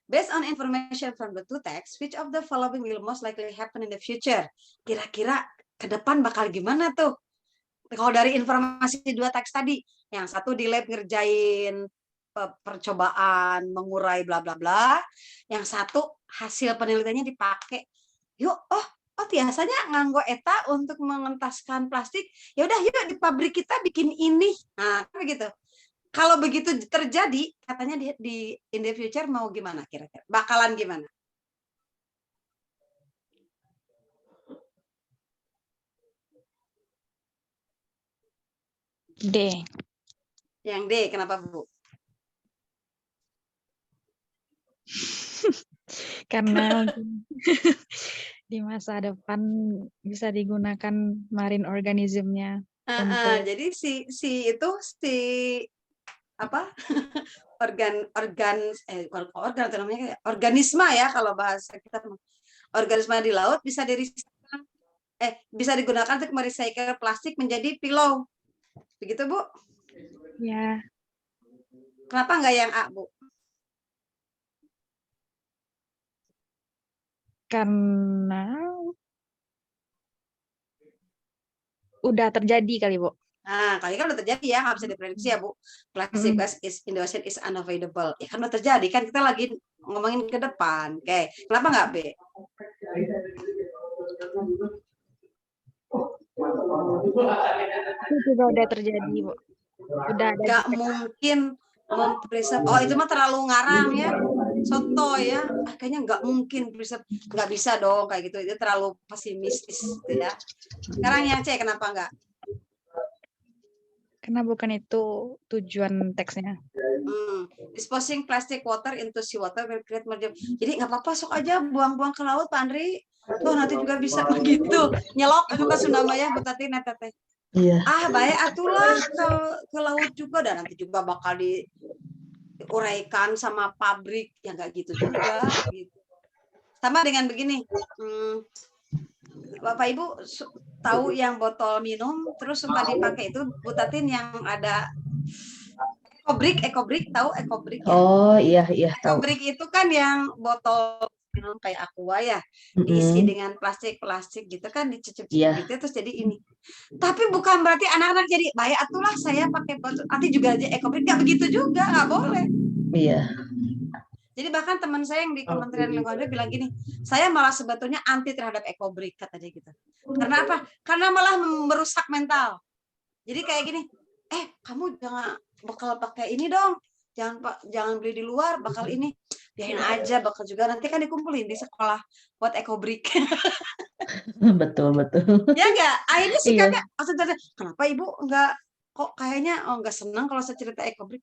Based on information from the 2 texts, which of the following will most likely happen in the future? Kira-kira ke depan bakal gimana tuh? Kalau dari informasi 2 teks tadi, yang satu di lab ngerjain percobaan mengurai bla bla bla, yang satu hasil penelitiannya dipakai. Yuk, oh biasanya nganggo eta untuk mengentaskan plastik. Ya udah yuk di pabrik kita bikin ini. Nah, begitu. Kalau begitu terjadi, katanya di in the future mau gimana kira-kira? Bakalan gimana? D. Yang D, kenapa Bu? Karena mungkin di masa depan bisa digunakan marine organismnya untuk Jadi si apa organ atau namanya organisme ya kalau bahasa kita, organisme di laut bisa bisa digunakan untuk merecycle plastik menjadi pillow, begitu Bu? ya Kenapa nggak yang A Bu? karena udah terjadi kali Bu. Nah, kali kan udah terjadi ya, nggak bisa diprediksi ya Bu. Plastic waste in the ocean is unavoidable. Ya kan udah terjadi kan, kita lagi ngomongin ke depan. Oke, kenapa nggak B? Itu juga udah terjadi Bu. Udah ada. Nggak mungkin mempreserve. Oh itu mah terlalu ngarang ya, soto ya. Kayaknya nggak mungkin preserve, nggak bisa dong kayak gitu. Itu terlalu pesimistis gitu ya. Sekarang yang C, kenapa nggak? Karena bukan itu tujuan teksnya. Disposing plastic water into seawater will create more. Jadi nggak apa-apa, sok aja buang-buang ke laut Pak Andri. Tuh nanti juga bisa begitu. Nyelok itu kan Sundama ya Bu Tati Netete. Iya. Baik atulah ke laut juga, dan nanti juga bakal diuraikan sama pabrik. Ya nggak gitu juga. Gitu. Sama dengan begini. Bapak Ibu tahu yang botol minum terus suka dipakai itu Bu Tatin yang ada Ecobrik, tahu Ecobrik ya? Oh iya tahu. Ecobrik itu kan yang botol minum kayak Aqua ya, diisi dengan plastik gitu kan, dicucuk gitu terus jadi ini. Tapi bukan berarti anak-anak jadi baik atulah saya pakai botol, nanti juga aja Ecobrik, nggak begitu juga, nggak boleh. Iya. Jadi bahkan teman saya yang di Kementerian Lingkungan Hidup bilang gini, saya malah sebetulnya anti terhadap Ecobrik, kata dia gitu. Karena apa? Karena malah merusak mental. Jadi kayak gini, kamu jangan bakal pakai ini dong, jangan beli di luar, bakal ini, biarin aja, bakal juga nanti kan dikumpulin di sekolah buat Ecobrik. Betul. Ya enggak? Akhirnya sikapnya, kenapa Ibu enggak kok kayaknya nggak senang kalau saya cerita Ecobrik?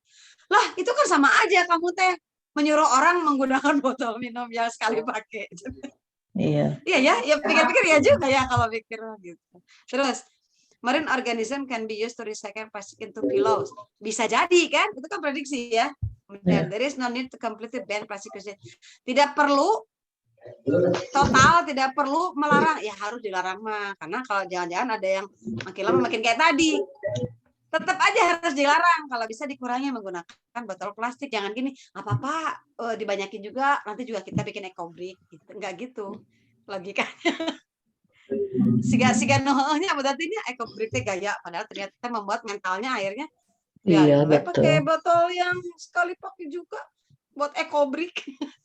Lah itu kan sama aja kamu teh menyuruh orang menggunakan botol minum yang sekali pakai. Iya. Iya ya, pikir-pikir ya juga ya kalau pikir gitu. Terus, marine organism can be used to recycle plastic into pillows. Bisa jadi kan? Itu kan prediksi ya. Dan there is no need to completely ban plastic usage. Tidak perlu total, tidak perlu melarang. Ya harus dilarang mah, karena kalau jangan-jangan ada yang makin lama makin kayak tadi. Tetap aja harus dilarang, kalau bisa dikurangi menggunakan botol plastik. Jangan gini, apa-apa dibanyakin juga, nanti juga kita bikin Ecobrik gitu. Enggak gitu logikanya. Siga nohnya berarti ini Ecobrik gaya, padahal ternyata membuat mentalnya akhirnya Iya, betul. pakai botol yang sekali pakai juga buat Ecobrik.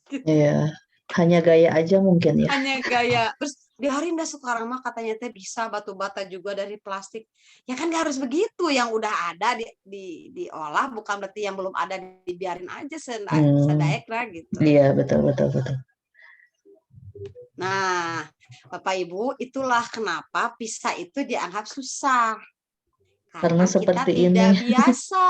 Gitu. Iya, hanya gaya aja mungkin ya. Hanya gaya. Terus biarin dah sekarang mah katanya teh bisa batu bata juga dari plastik. Ya kan nggak harus begitu, yang udah ada diolah, bukan berarti yang belum ada dibiarin aja sedaeknya gitu. Iya, betul. Nah, Bapak Ibu, itulah kenapa PISA itu dianggap susah. Karena seperti kita ini. Tidak biasa.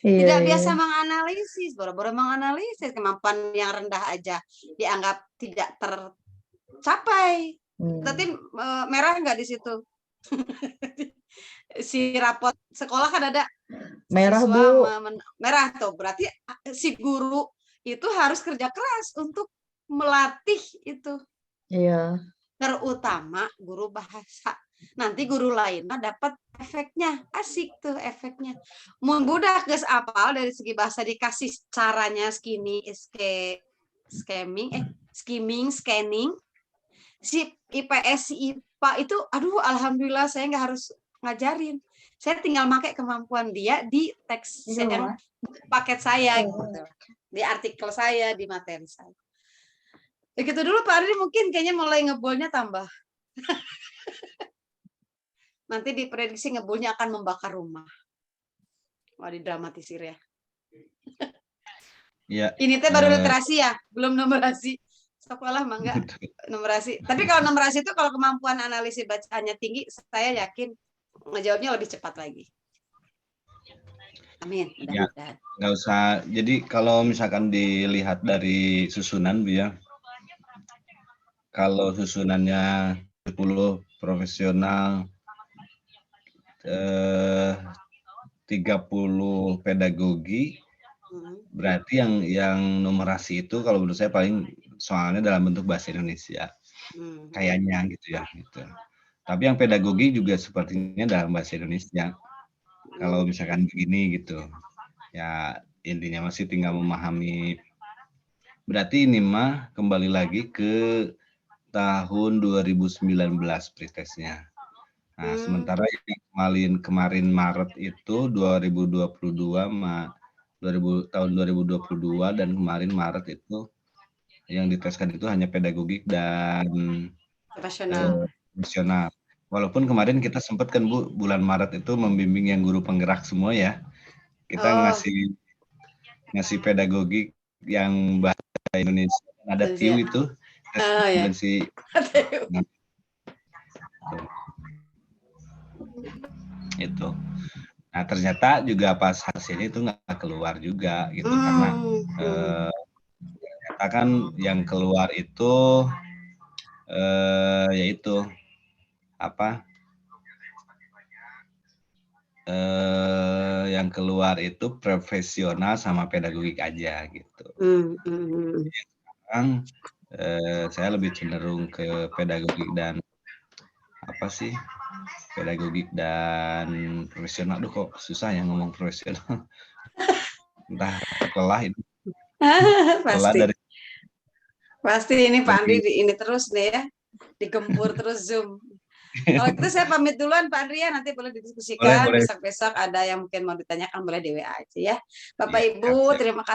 Tidak Iya. biasa menganalisis, boro-boro menganalisis, kemampuan yang rendah aja dianggap tidak tercapai. Tapi merah nggak di situ? Si rapot sekolah kan ada merah siswa Bu. Merah tuh, berarti si guru itu harus kerja keras untuk melatih itu. Iya. Terutama guru bahasa. Nanti guru lainnya dapat efeknya, asik tuh efeknya. Mun budak geus apal dari segi bahasa dikasih caranya scanning, si IPS si IPA itu, aduh alhamdulillah saya nggak harus ngajarin. Saya tinggal pakai kemampuan dia di teks yang paket saya gitu. Di artikel saya, di materi saya. Begitu dulu Pak Andri, mungkin kayaknya mulai ngebulnya tambah. Nanti diprediksi ngebulnya akan membakar rumah. Wah, didramatisir ya. Ya. Ini teh baru literasi ya, belum numerasi. Sekolah mah enggak numerasi. Tapi kalau numerasi itu kalau kemampuan analisis bacaannya tinggi, saya yakin ngejawabnya lebih cepat lagi. Amin. Ya, nggak usah. Jadi kalau misalkan dilihat dari susunan, Bu ya, kalau susunannya 10 profesional, 30 pedagogi, berarti yang numerasi itu kalau menurut saya paling soalnya dalam bentuk bahasa Indonesia, kayaknya gitu ya. Gitu. Tapi yang pedagogi juga sepertinya dalam bahasa Indonesia. Kalau misalkan begini gitu, ya intinya masih tinggal memahami. Berarti ini mah kembali lagi ke tahun 2019 pretestnya. Nah, sementara yang kemarin Maret itu 2022 tahun 2022 dan kemarin Maret itu yang diteskan itu hanya pedagogik dan profesional. Walaupun kemarin kita sempat kan Bu, bulan Maret itu membimbing yang guru penggerak semua ya. Kita ngasih pedagogik yang bahasa Indonesia. Ada TIU itu. Ya. Itu. Nah, ternyata juga pas hasilnya itu nggak keluar juga gitu karena ternyata kan yang keluar itu yaitu apa? Yang keluar itu profesional sama pedagogik aja gitu. Sekarang saya lebih cenderung ke pedagogik dan apa sih? Pedagogik dan profesional. Aduh kok susah ya ngomong profesional. Entah lelah ini. Pasti ini Pak Andri ini terus nih ya. Digempur terus Zoom. Kalau gitu saya pamit duluan Pak Andri ya, nanti boleh didiskusikan. Besok-besok ada yang mungkin mau ditanyakan boleh di WA aja ya. Bapak Ibu, terima kasih.